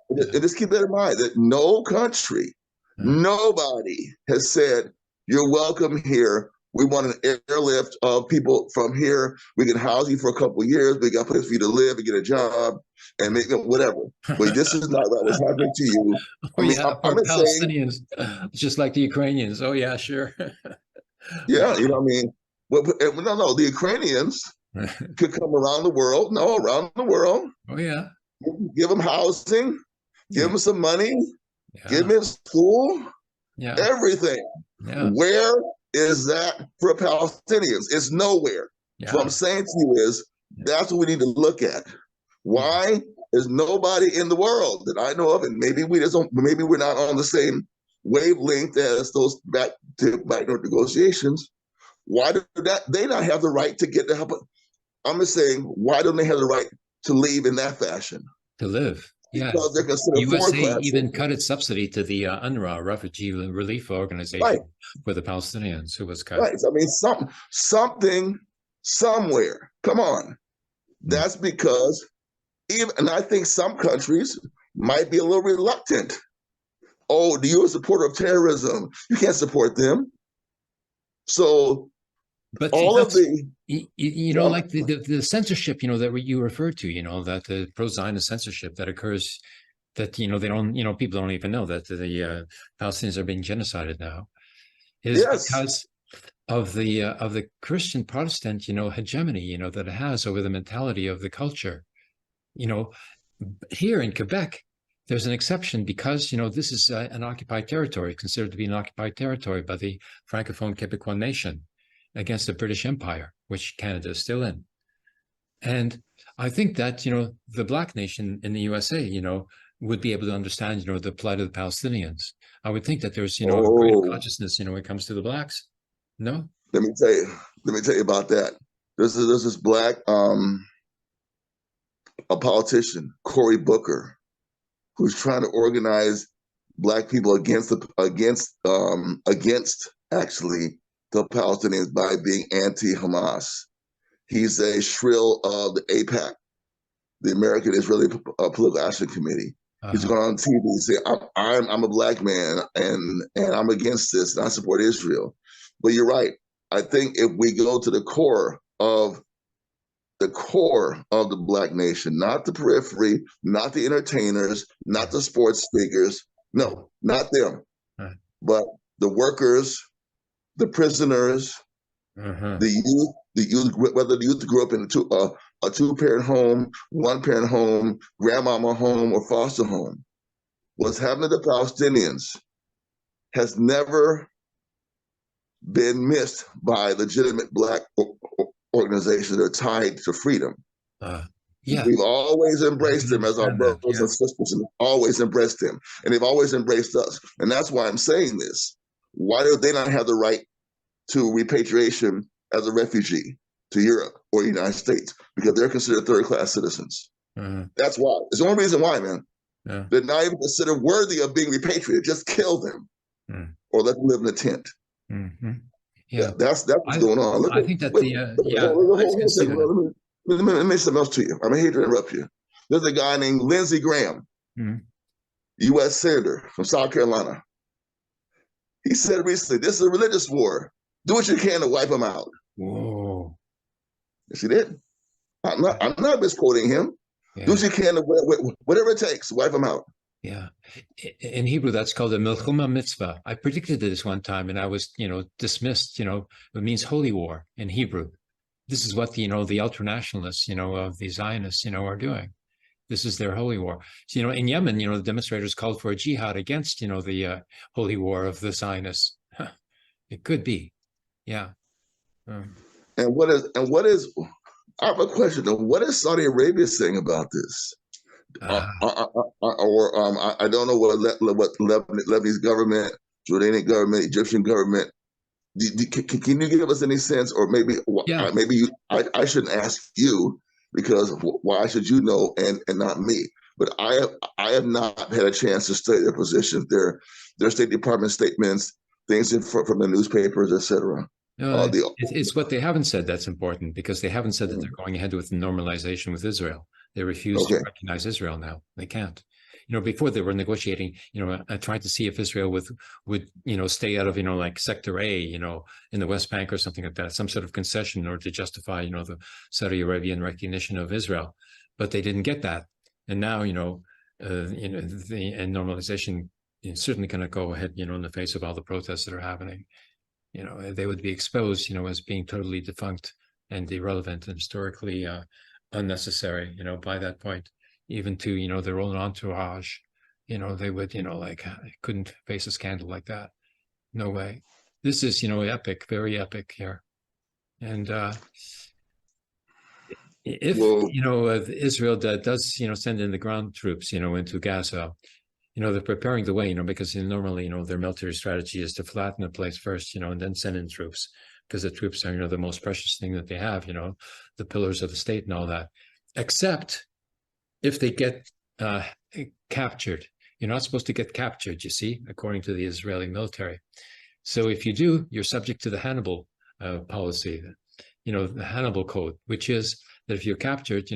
And just keep that in mind that no country, nobody has said, "You're welcome here. We want an airlift of people from here. We can house you for a couple of years. We got a place for you to live and get a job and make whatever." But this is not what's happening to you. For Palestinians, just like the Ukrainians. Oh yeah, sure. Yeah, you know what I mean? No, the Ukrainians could come around the world. No, around the world. Oh yeah. Give them housing, give them some money, give them school, everything. Yeah. Where is that for Palestinians? It's nowhere. So what I'm saying to you is that's what we need to look at. Why is nobody in the world that I know of, and maybe we're not on the same wavelength as those back negotiations. Why do they not have the right to get the help? I'm just saying, why don't they have the right to leave in that fashion? To live. Yeah. Because they're considered USA even cut its subsidy to the UNRWA, Refugee Relief Organization, for the Palestinians, who was cut. Right. I mean, something, somewhere. Come on. That's because and I think some countries might be a little reluctant. Oh, you're a supporter of terrorism. You can't support them. So, but all of the like the censorship, that you referred to, that the pro-Zionist censorship that occurs, that they don't, people don't even know that the Palestinians are being genocided now, is because of the Christian Protestant, hegemony, that it has over the mentality of the culture. Here in Quebec, there's an exception because, this is an occupied territory, considered to be an occupied territory by the Francophone Quebecois nation against the British Empire, which Canada is still in. And I think that, the Black nation in the USA, would be able to understand, the plight of the Palestinians. I would think that there's, a greater consciousness, when it comes to the Blacks. No? Let me tell you about that. There's this Black, a politician, Cory Booker, who's trying to organize Black people against actually the Palestinians by being anti-Hamas. He's a shrill of the AIPAC, the American Israeli Political Action Committee. He's gone on TV and say, "I'm a Black man and I'm against this and I support Israel." But you're right. I think if we go to the core of the Black nation, not the periphery, not the entertainers, not the sports speakers, no, not them, but the workers, the prisoners, the youth, whether the youth grew up in a two-parent home, one-parent home, grandmama home, or foster home. What's happening to the Palestinians has never been missed by legitimate Black organizations that are tied to freedom. We've always embraced them as our brothers and sisters, and always embraced them, and they've always embraced us. And that's why I'm saying this. Why do they not have the right to repatriation as a refugee to Europe or the United States? Because they're considered third-class citizens. That's why. It's the only reason why, man. They're not even considered worthy of being repatriated. Just kill them or let them live in a tent. Yeah, that's what's going on. I think that let me mention something else to you. I hate to interrupt you. There's a guy named Lindsey Graham, U.S. Senator from South Carolina. He said recently, "This is a religious war. Do what you can to wipe them out." Whoa! Yes, he did. I'm not misquoting him. Do what you can to whatever it takes to wipe them out. Yeah. In Hebrew, that's called a milchuma mitzvah. I predicted this one time and I was, dismissed, it means holy war in Hebrew. This is what the ultranationalists, of the Zionists, are doing. This is their holy war. So, in Yemen, the demonstrators called for a jihad against, the holy war of the Zionists. It could be. Yeah. And what is, I have a question though. What is Saudi Arabia saying about this? I don't know what Lebanese government, Jordanian government, Egyptian government, Can you give us any sense, or maybe I shouldn't ask you, because why should you know and not me? But I have not had a chance to study their positions, their State Department statements, things from the newspapers, etc. No, it's what they haven't said that's important, because they haven't said that they're going ahead with the normalization with Israel. They refuse to recognize Israel now. They can't. Before they were negotiating, trying to see if Israel would stay out of, like Sector A, in the West Bank or something like that, some sort of concession in order to justify, the Saudi Arabian recognition of Israel. But they didn't get that. And now, the normalization is certainly going to go ahead, in the face of all the protests that are happening. They would be exposed, as being totally defunct and irrelevant and historically unnecessary, by that point. Even to, their own entourage, they would, couldn't face a scandal like that. No way. This is, epic, very epic here. And if, Israel does, send in the ground troops, into Gaza, they're preparing the way, because normally, their military strategy is to flatten the place first, and then send in troops, because the troops are, the most precious thing that they have, the pillars of the state and all that. Except if they get captured. You're not supposed to get captured, you see, according to the Israeli military. So if you do, you're subject to the Hannibal policy, the Hannibal Code, which is that if you're captured,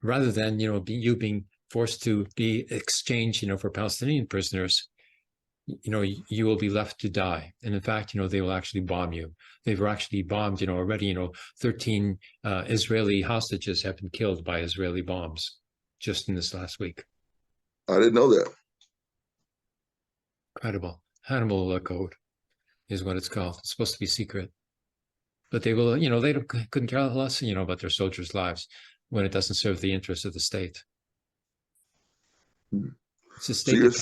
rather than, you being forced to be exchanged, for Palestinian prisoners, you will be left to die. And in fact, they will actually bomb you. They've actually bombed, already, 13 Israeli hostages have been killed by Israeli bombs just in this last week. I didn't know that. Incredible. Hannibal Code is what it's called. It's supposed to be secret. But they will, they couldn't care less, about their soldiers' lives when it doesn't serve the interests of the state. It's a state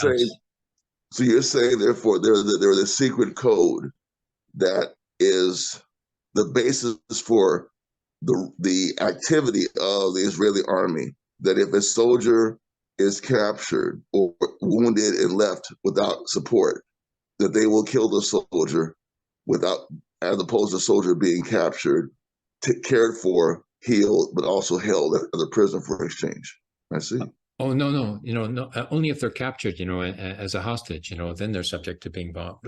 So you're saying, therefore, there's a secret code that is the basis for the activity of the Israeli army, that if a soldier is captured or wounded and left without support, that they will kill the soldier as opposed to the soldier being captured, cared for, healed, but also held as a prisoner for exchange. I see. Oh, no, no, only if they're captured, as a hostage, then they're subject to being bombed.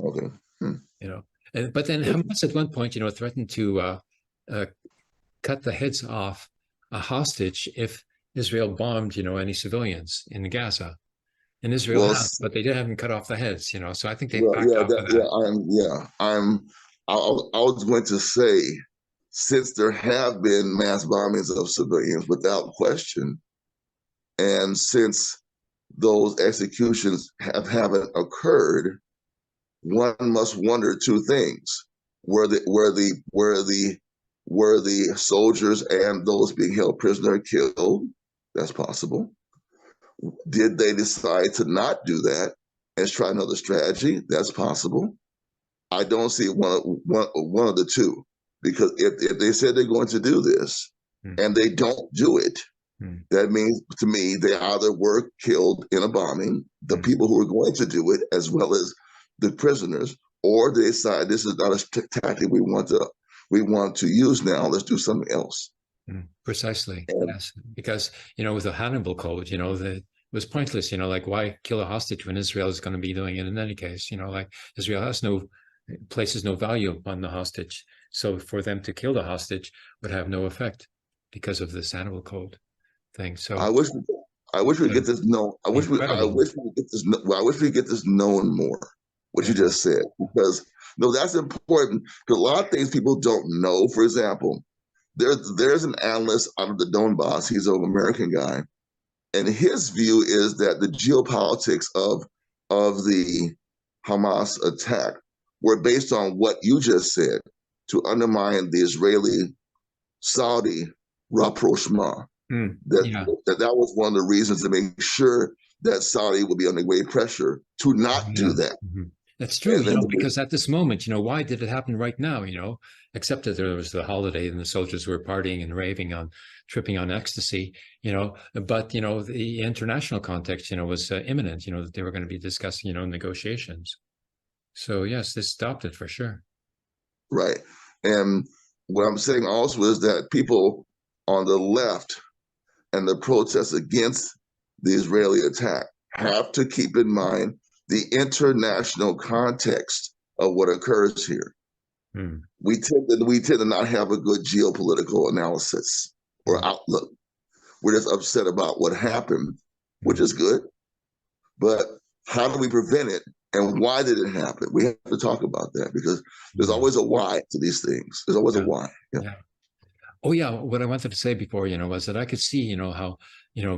Okay. But then Hamas at one point, threatened to cut the heads off a hostage if Israel bombed, any civilians in Gaza. And Israel has, but they haven't cut off the heads, so I think they backed off of that. I was going to say, since there have been mass bombings of civilians without question, and since those executions haven't occurred, one must wonder two things: were the soldiers and those being held prisoner killed? That's possible. Did they decide to not do that and try another strategy? That's possible. I don't see one of the two, because if they said they're going to do this and they don't do it, that means to me they either were killed in a bombing, the people who were going to do it, as well as the prisoners, or they decide this is not a tactic we want to use now. Let's do something else. Precisely, yes. Because, with the Hannibal Code, it was pointless, like why kill a hostage when Israel is going to be doing it in any case, like Israel places no value upon the hostage. So for them to kill the hostage would have no effect because of this Hannibal Code thing. So I wish we get this known. I wish we get this known more, what you just said, because that's important, because a lot of things people don't know. For example, there's an analyst out of the Donbass. He's an American guy, and his view is that the geopolitics of the Hamas attack were based on what you just said, to undermine the Israeli-Saudi rapprochement. That was one of the reasons, to make sure that Saudi would be under great pressure to not do that. That's true, because at this moment, why did it happen right now, except that there was the holiday and the soldiers were partying and raving tripping on ecstasy, but, the international context, was imminent, that they were going to be discussing, negotiations. So yes, they stopped it for sure. Right. And what I'm saying also is that people on the left and the protests against the Israeli attack have to keep in mind the international context of what occurs here. We tend to not have a good geopolitical analysis or outlook. We're just upset about what happened, which is good. But how do we prevent it? And why did it happen? We have to talk about that because there's always a why to these things. There's always a why. Yeah. Oh yeah. What I wanted to say before, was that I could see, how,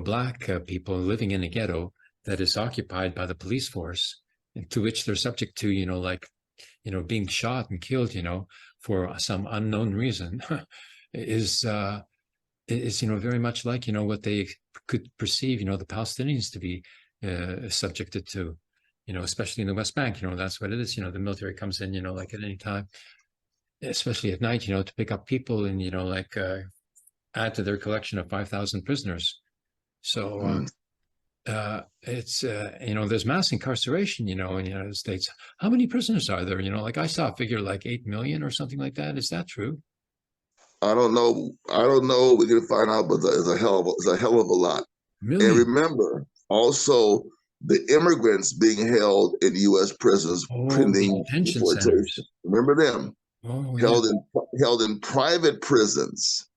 black people living in a ghetto that is occupied by the police force, to which they're subject to, being shot and killed, for some unknown reason, is very much like, what they could perceive, the Palestinians to be subjected to, especially in the West Bank. That's what it is. The military comes in, like at any time, especially at night, to pick up people and, add to their collection of 5,000 prisoners. So it's, there's mass incarceration, in the United States. How many prisoners are there? I saw a figure like 8 million or something like that. Is that true? I don't know. We can find out, but it's a hell of a lot. Million. And remember, also the immigrants being held in U.S. prisons pending deportation. Remember them? Held in private prisons.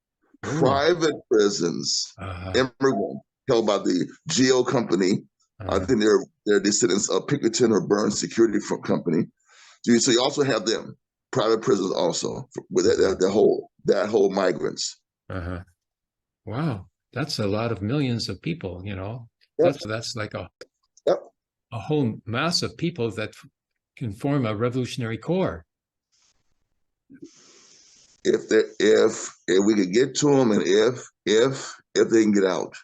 Private prisons. Immigrant held by the Geo company. I think they're descendants of Pinkerton or Burns Security Company. So you also have them. Private prisons also with that whole migrants. Wow, that's a lot of millions of people. That's like a whole mass of people that can form a revolutionary corps. If we could get to them, and if they can get out.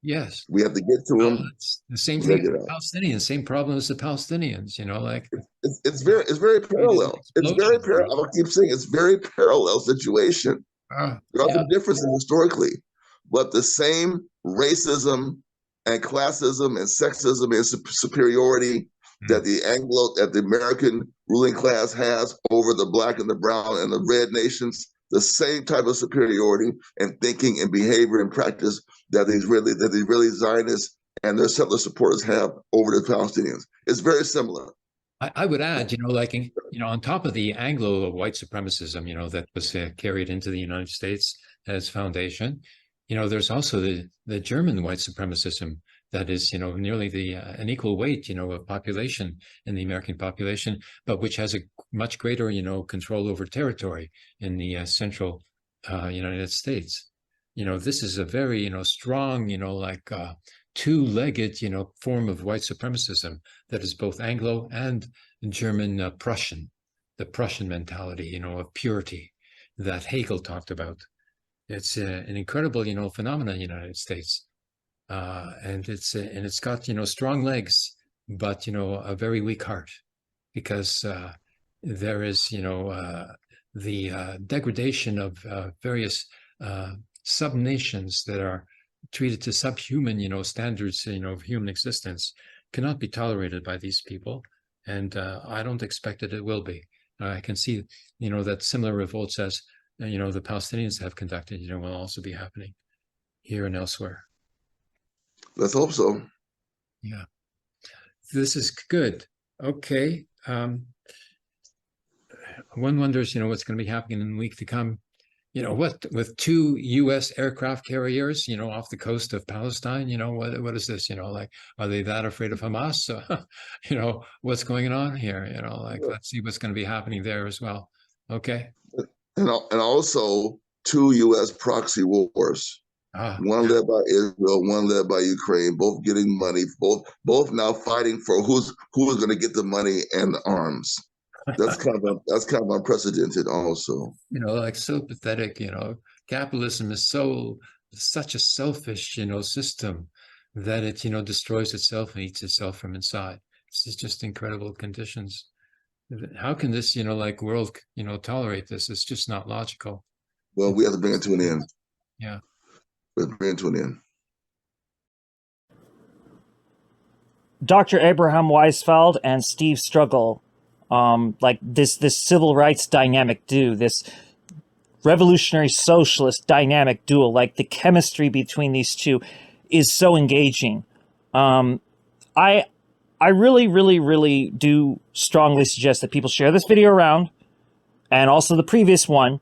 Yes, we have to get to them. It's the same thing as the Palestinians. Same problem as the Palestinians. It's very parallel. It's very parallel. I keep saying it's very parallel situation. There are some differences historically, but the same racism and classism and sexism and superiority that the American ruling class has over the black and the brown and the red nations. The same type of superiority and thinking and behavior and practice that the Israeli Zionists and their settler supporters have over the Palestinians. It's very similar. I would add, on top of the Anglo white supremacism, that was carried into the United States as foundation, there's also the German white supremacism that is, nearly an equal weight, of population in the American population, but which has a much greater, control over territory in the central United States. This is a very, strong, two-legged, form of white supremacism that is both Anglo and German Prussian, the Prussian mentality, of purity that Hegel talked about. It's an incredible, phenomenon in the United States. And it's got, strong legs, but, a very weak heart, because there is, the degradation of various sub-nations that are treated to subhuman, standards, of human existence cannot be tolerated by these people. And I don't expect that it will be. I can see, that similar revolts as, the Palestinians have conducted, will also be happening here and elsewhere. Let's hope so. Yeah. This is good. Okay. One wonders, what's going to be happening in the week to come. What with 2 U.S. aircraft carriers, off the coast of Palestine, what is this, are they that afraid of Hamas? So, what's going on here? Let's see what's going to be happening there as well. Okay. And also 2 U.S. proxy wars. One led by Israel, one led by Ukraine, both getting money, both now fighting for who's going to get the money and the arms. That's kind of unprecedented also. So pathetic, capitalism is such a selfish, system that it, destroys itself and eats itself from inside. It's just incredible conditions. How can this, world, tolerate this? It's just not logical. Well, we have to bring it to an end. Yeah. We have to bring it to an end. Dr. Abraham Weisfeld and Steve Struggle like this civil rights dynamic duo, this revolutionary socialist dynamic duo, like the chemistry between these two is so engaging. I really, really, really do strongly suggest that people share this video around, and also the previous one.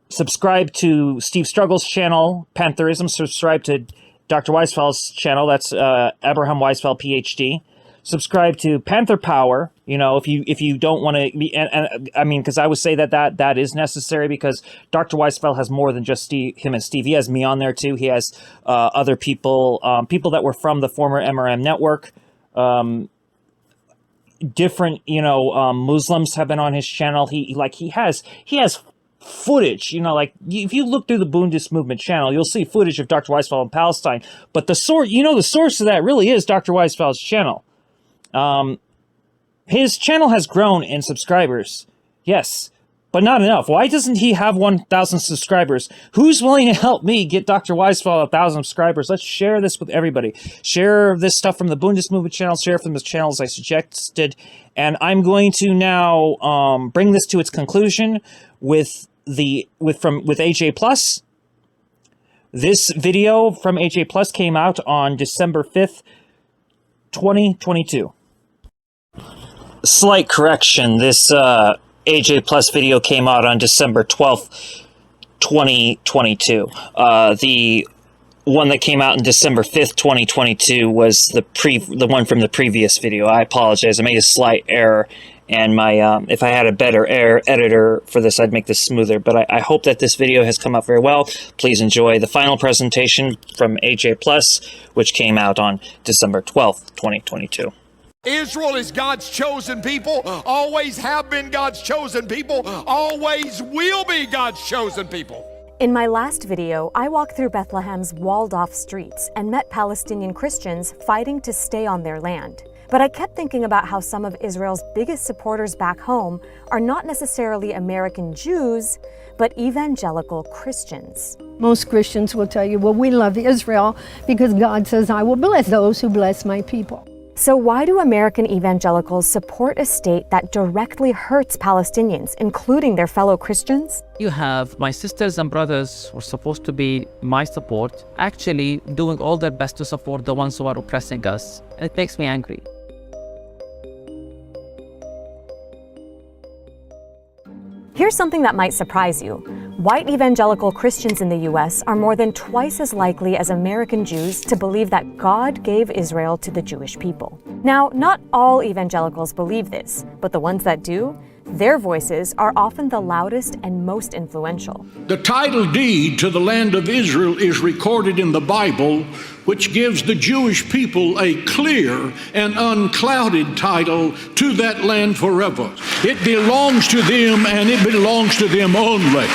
Subscribe to Steve Struggles' channel, Pantherism. Subscribe to Dr. Weisfeld's channel. That's Abraham Weisfeld, PhD. Subscribe to Panther Power. You know, if you don't want to be, and I mean, because I would say that is necessary, because Dr. Weisfeld has more than just him and Steve. He has me on there too. He has other people, people that were from the former MRM network. Different, Muslims have been on his channel. He has footage, if you look through the Bundist Movement channel, you'll see footage of Dr. Weisfeld in Palestine. But the source of that really is Dr. Weisfeld's channel. His channel has grown in subscribers, yes, but not enough. Why doesn't he have 1,000 subscribers? Who's willing to help me get Dr. Weisfeld 1,000 subscribers? Let's share this with everybody. Share this stuff from the Bundist Movement channel, share from the channels I suggested. And I'm going to now bring this to its conclusion with AJ Plus. This video from AJ Plus came out on December 5th, 2022. Slight correction, this AJ Plus video came out on December 12th, 2022. The one that came out on December 5th, 2022 was the one from the previous video. I apologize, I made a slight error, and my if I had a better editor for this, I'd make this smoother. But I hope that this video has come out very well. Please enjoy the final presentation from AJ Plus, which came out on December 12th, 2022. Israel is God's chosen people, always have been God's chosen people, always will be God's chosen people. In my last video, I walked through Bethlehem's walled-off streets and met Palestinian Christians fighting to stay on their land. But I kept thinking about how some of Israel's biggest supporters back home are not necessarily American Jews, but evangelical Christians. Most Christians will tell you, well, we love Israel because God says, I will bless those who bless my people. So why do American evangelicals support a state that directly hurts Palestinians, including their fellow Christians? You have my sisters and brothers who are supposed to be my support, actually doing all their best to support the ones who are oppressing us. And it makes me angry. Here's something that might surprise you. White evangelical Christians in the U.S. are more than twice as likely as American Jews to believe that God gave Israel to the Jewish people. Now, not all evangelicals believe this, but the ones that do, their voices are often the loudest and most influential. The title deed to the land of Israel is recorded in the Bible, which gives the Jewish people a clear and unclouded title to that land forever. It belongs to them, and it belongs to them only.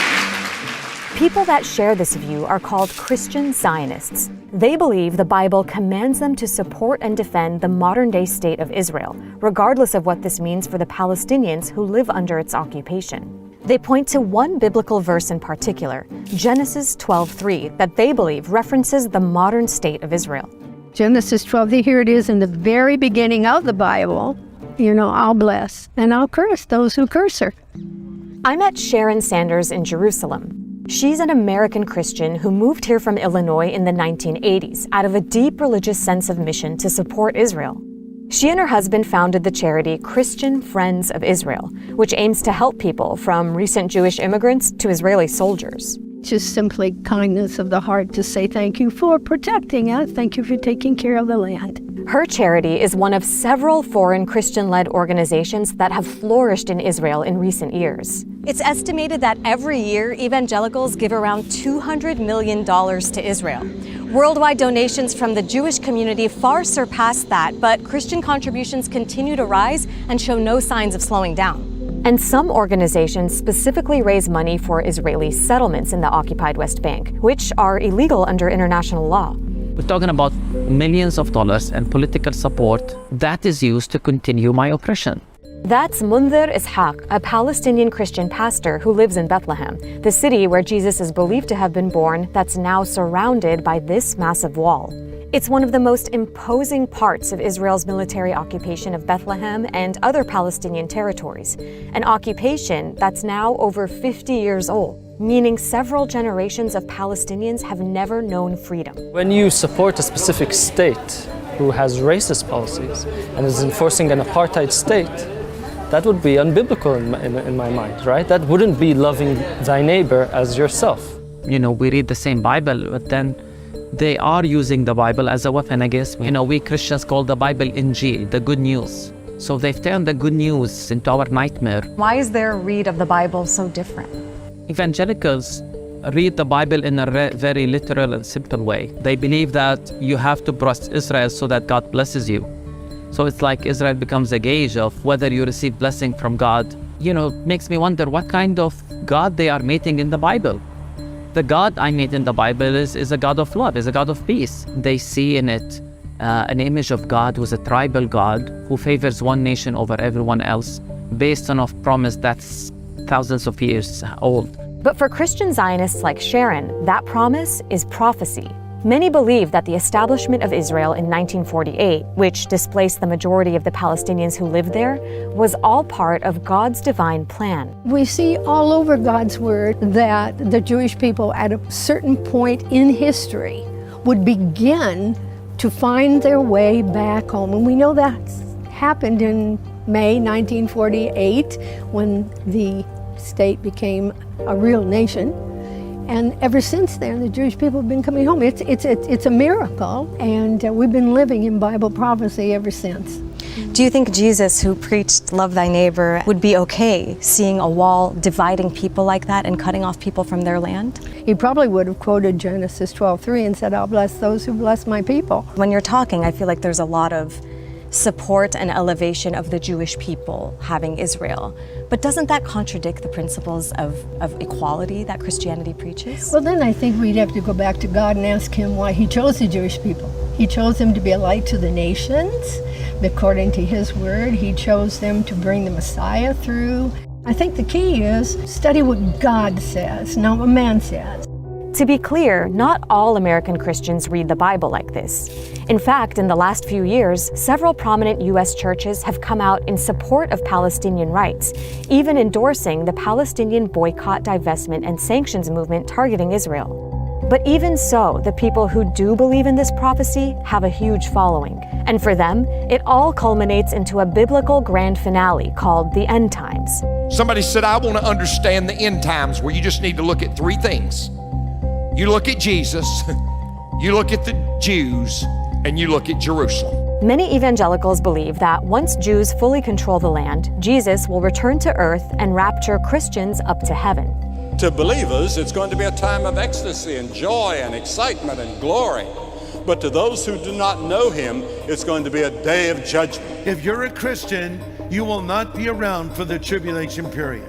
People that share this view are called Christian Zionists. They believe the Bible commands them to support and defend the modern-day state of Israel, regardless of what this means for the Palestinians who live under its occupation. They point to one biblical verse in particular, Genesis 12:3, that they believe references the modern state of Israel. Genesis 12, here it is in the very beginning of the Bible. I'll bless and I'll curse those who curse her. I met Sharon Sanders in Jerusalem. She's an American Christian who moved here from Illinois in the 1980s out of a deep religious sense of mission to support Israel. She and her husband founded the charity Christian Friends of Israel, which aims to help people from recent Jewish immigrants to Israeli soldiers. Just simply kindness of the heart to say thank you for protecting us, thank you for taking care of the land. Her charity is one of several foreign Christian-led organizations that have flourished in Israel in recent years. It's estimated that every year evangelicals give around $200 million to Israel. Worldwide donations from the Jewish community far surpass that, but Christian contributions continue to rise and show no signs of slowing down. And some organizations specifically raise money for Israeli settlements in the occupied West Bank, which are illegal under international law. We're talking about millions of dollars and political support that is used to continue my oppression. That's Munzir Ishaq, a Palestinian Christian pastor who lives in Bethlehem, the city where Jesus is believed to have been born that's now surrounded by this massive wall. It's one of the most imposing parts of Israel's military occupation of Bethlehem and other Palestinian territories, an occupation that's now over 50 years old, meaning several generations of Palestinians have never known freedom. When you support a specific state who has racist policies and is enforcing an apartheid state, that would be unbiblical in my mind, right? That wouldn't be loving thy neighbor as yourself. You know, we read the same Bible, but then they are using the Bible as a weapon against me. You know, we Christians call the Bible Injil, the good news. So they've turned the good news into our nightmare. Why is their read of the Bible so different? Evangelicals read the Bible in a very literal and simple way. They believe that you have to bless Israel so that God blesses you. So it's like Israel becomes a gauge of whether you receive blessing from God. You know, it makes me wonder what kind of God they are meeting in the Bible. The God I meet in the Bible is a God of love, is a God of peace. They see in it an image of God who's a tribal God who favors one nation over everyone else based on a promise that's thousands of years old. But for Christian Zionists like Sharon, that promise is prophecy. Many believe that the establishment of Israel in 1948, which displaced the majority of the Palestinians who lived there, was all part of God's divine plan. We see all over God's word that the Jewish people at a certain point in history would begin to find their way back home. And we know that happened in May 1948 when the state became a real nation. And ever since then, the Jewish people have been coming home. It's a miracle, and we've been living in Bible prophecy ever since. Do you think Jesus, who preached love thy neighbor, would be okay seeing a wall dividing people like that and cutting off people from their land? He probably would have quoted Genesis 12:3 and said, I'll bless those who bless my people. When you're talking, I feel like there's a lot of support and elevation of the Jewish people having Israel. But doesn't that contradict the principles of equality that Christianity preaches? Well, then I think we'd have to go back to God and ask him why he chose the Jewish people. He chose them to be a light to the nations, according to his word. He chose them to bring the Messiah through. I think the key is study what God says, not what man says. To be clear, not all American Christians read the Bible like this. In fact, in the last few years, several prominent U.S. churches have come out in support of Palestinian rights, even endorsing the Palestinian boycott, divestment, and sanctions movement targeting Israel. But even so, the people who do believe in this prophecy have a huge following. And for them, it all culminates into a biblical grand finale called the end times. Somebody said, I want to understand the end times, where you just need to look at three things. You look at Jesus, you look at the Jews, and you look at Jerusalem. Many evangelicals believe that once Jews fully control the land, Jesus will return to earth and rapture Christians up to heaven. To believers, it's going to be a time of ecstasy and joy and excitement and glory. But to those who do not know him, it's going to be a day of judgment. If you're a Christian, you will not be around for the tribulation period.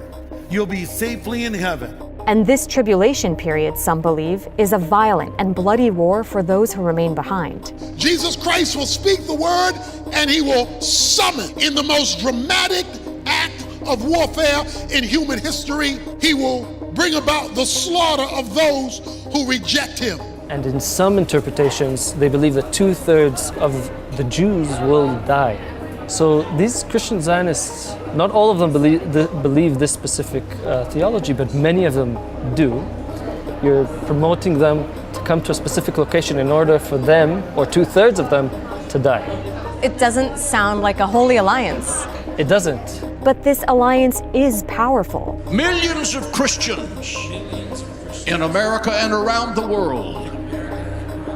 You'll be safely in heaven. And this tribulation period, some believe, is a violent and bloody war for those who remain behind. Jesus Christ will speak the word, and he will summon, in the most dramatic act of warfare in human history, he will bring about the slaughter of those who reject him. And in some interpretations, they believe that 2/3 of the Jews will die. So these Christian Zionists, not all of them believe this specific theology, but many of them do. You're promoting them to come to a specific location in order for them, or 2/3 of them, to die. It doesn't sound like a holy alliance. It doesn't. But this alliance is powerful. Millions of Christians in America and around the world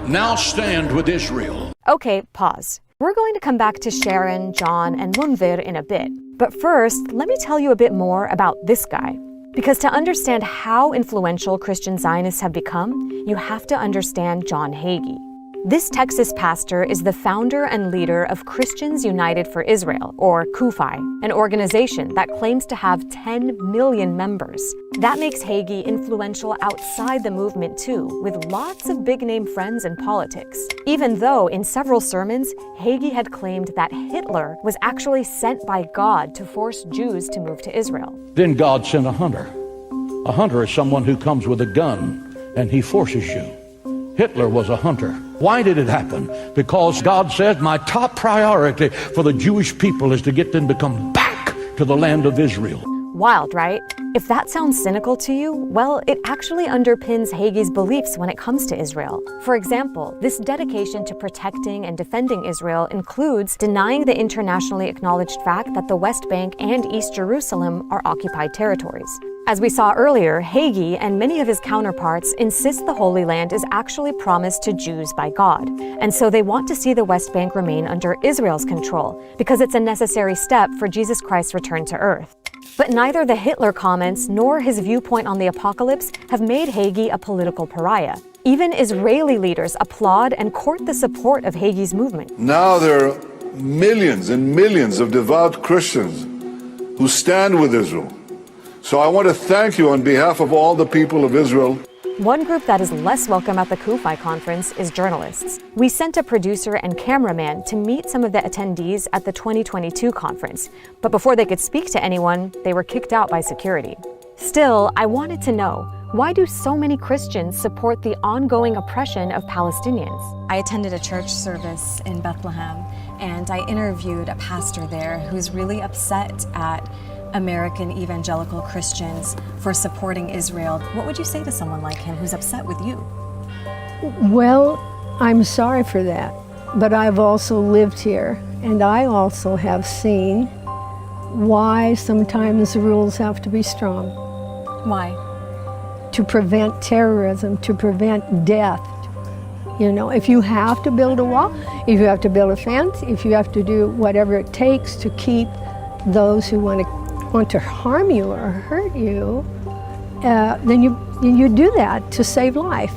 now stand with Israel. Okay, pause. We're going to come back to Sharon, John, and Munvir in a bit. But first, let me tell you a bit more about this guy. Because to understand how influential Christian Zionists have become, you have to understand John Hagee. This Texas pastor is the founder and leader of Christians United for Israel, or CUFI, an organization that claims to have 10 million members. That makes Hagee influential outside the movement too, with lots of big-name friends in politics. Even though in several sermons, Hagee had claimed that Hitler was actually sent by God to force Jews to move to Israel. Then God sent a hunter. A hunter is someone who comes with a gun and he forces you. Hitler was a hunter. Why did it happen? Because God said, my top priority for the Jewish people is to get them to come back to the land of Israel. Wild, right? If that sounds cynical to you, well, it actually underpins Hagee's beliefs when it comes to Israel. For example, this dedication to protecting and defending Israel includes denying the internationally acknowledged fact that the West Bank and East Jerusalem are occupied territories. As we saw earlier, Hagee and many of his counterparts insist the Holy Land is actually promised to Jews by God. And so they want to see the West Bank remain under Israel's control, because it's a necessary step for Jesus Christ's return to earth. But neither the Hitler comments nor his viewpoint on the apocalypse have made Hagee a political pariah. Even Israeli leaders applaud and court the support of Hagee's movement. Now there are millions and millions of devout Christians who stand with Israel. So I want to thank you on behalf of all the people of Israel. One group that is less welcome at the Kufi conference is journalists. We sent a producer and cameraman to meet some of the attendees at the 2022 conference, but before they could speak to anyone, they were kicked out by security. Still, I wanted to know, why do so many Christians support the ongoing oppression of Palestinians? I attended a church service in Bethlehem, and I interviewed a pastor there who's really upset at American evangelical Christians for supporting Israel. What would you say to someone like him who's upset with you? Well, I'm sorry for that, but I've also lived here, and I also have seen why sometimes the rules have to be strong. Why? To prevent terrorism, to prevent death. You know, if you have to build a wall, if you have to build a fence, if you have to do whatever it takes to keep those who want to harm you or hurt you, then you do that to save life.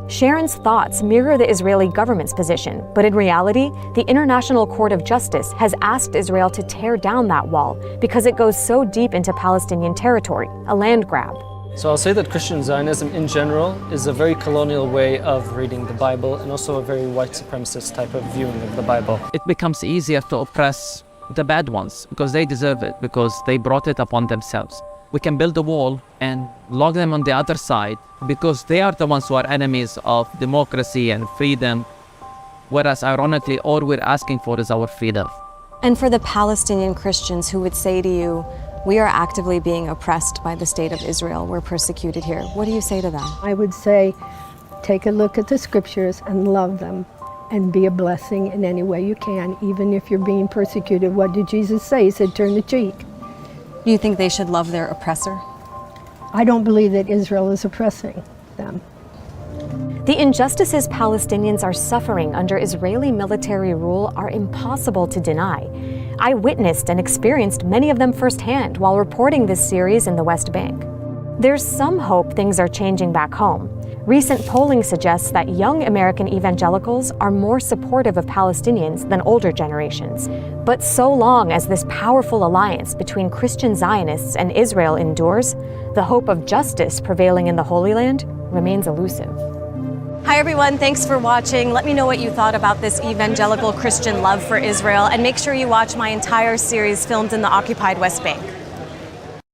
Sharon's thoughts mirror the Israeli government's position, but in reality, the International Court of Justice has asked Israel to tear down that wall because it goes so deep into Palestinian territory, a land grab. So I'll say that Christian Zionism in general is a very colonial way of reading the Bible, and also a very white supremacist type of viewing of the Bible. It becomes easier to oppress the bad ones because they deserve it, because they brought it upon themselves. We can build a wall and lock them on the other side because they are the ones who are enemies of democracy and freedom, whereas ironically all we're asking for is our freedom. And for the Palestinian Christians who would say to you, we are actively being oppressed by the state of Israel, we're persecuted here, what do you say to them? I would say, take a look at the scriptures and love them, and be a blessing in any way you can, even if you're being persecuted. What did Jesus say? He said, turn the cheek. Do you think they should love their oppressor? I don't believe that Israel is oppressing them. The injustices Palestinians are suffering under Israeli military rule are impossible to deny. I witnessed and experienced many of them firsthand while reporting this series in the West Bank. There's some hope things are changing back home. Recent polling suggests that young American evangelicals are more supportive of Palestinians than older generations. But so long as this powerful alliance between Christian Zionists and Israel endures, the hope of justice prevailing in the Holy Land remains elusive. Hi everyone, thanks for watching. Let me know what you thought about this evangelical Christian love for Israel, and make sure you watch my entire series filmed in the occupied West Bank.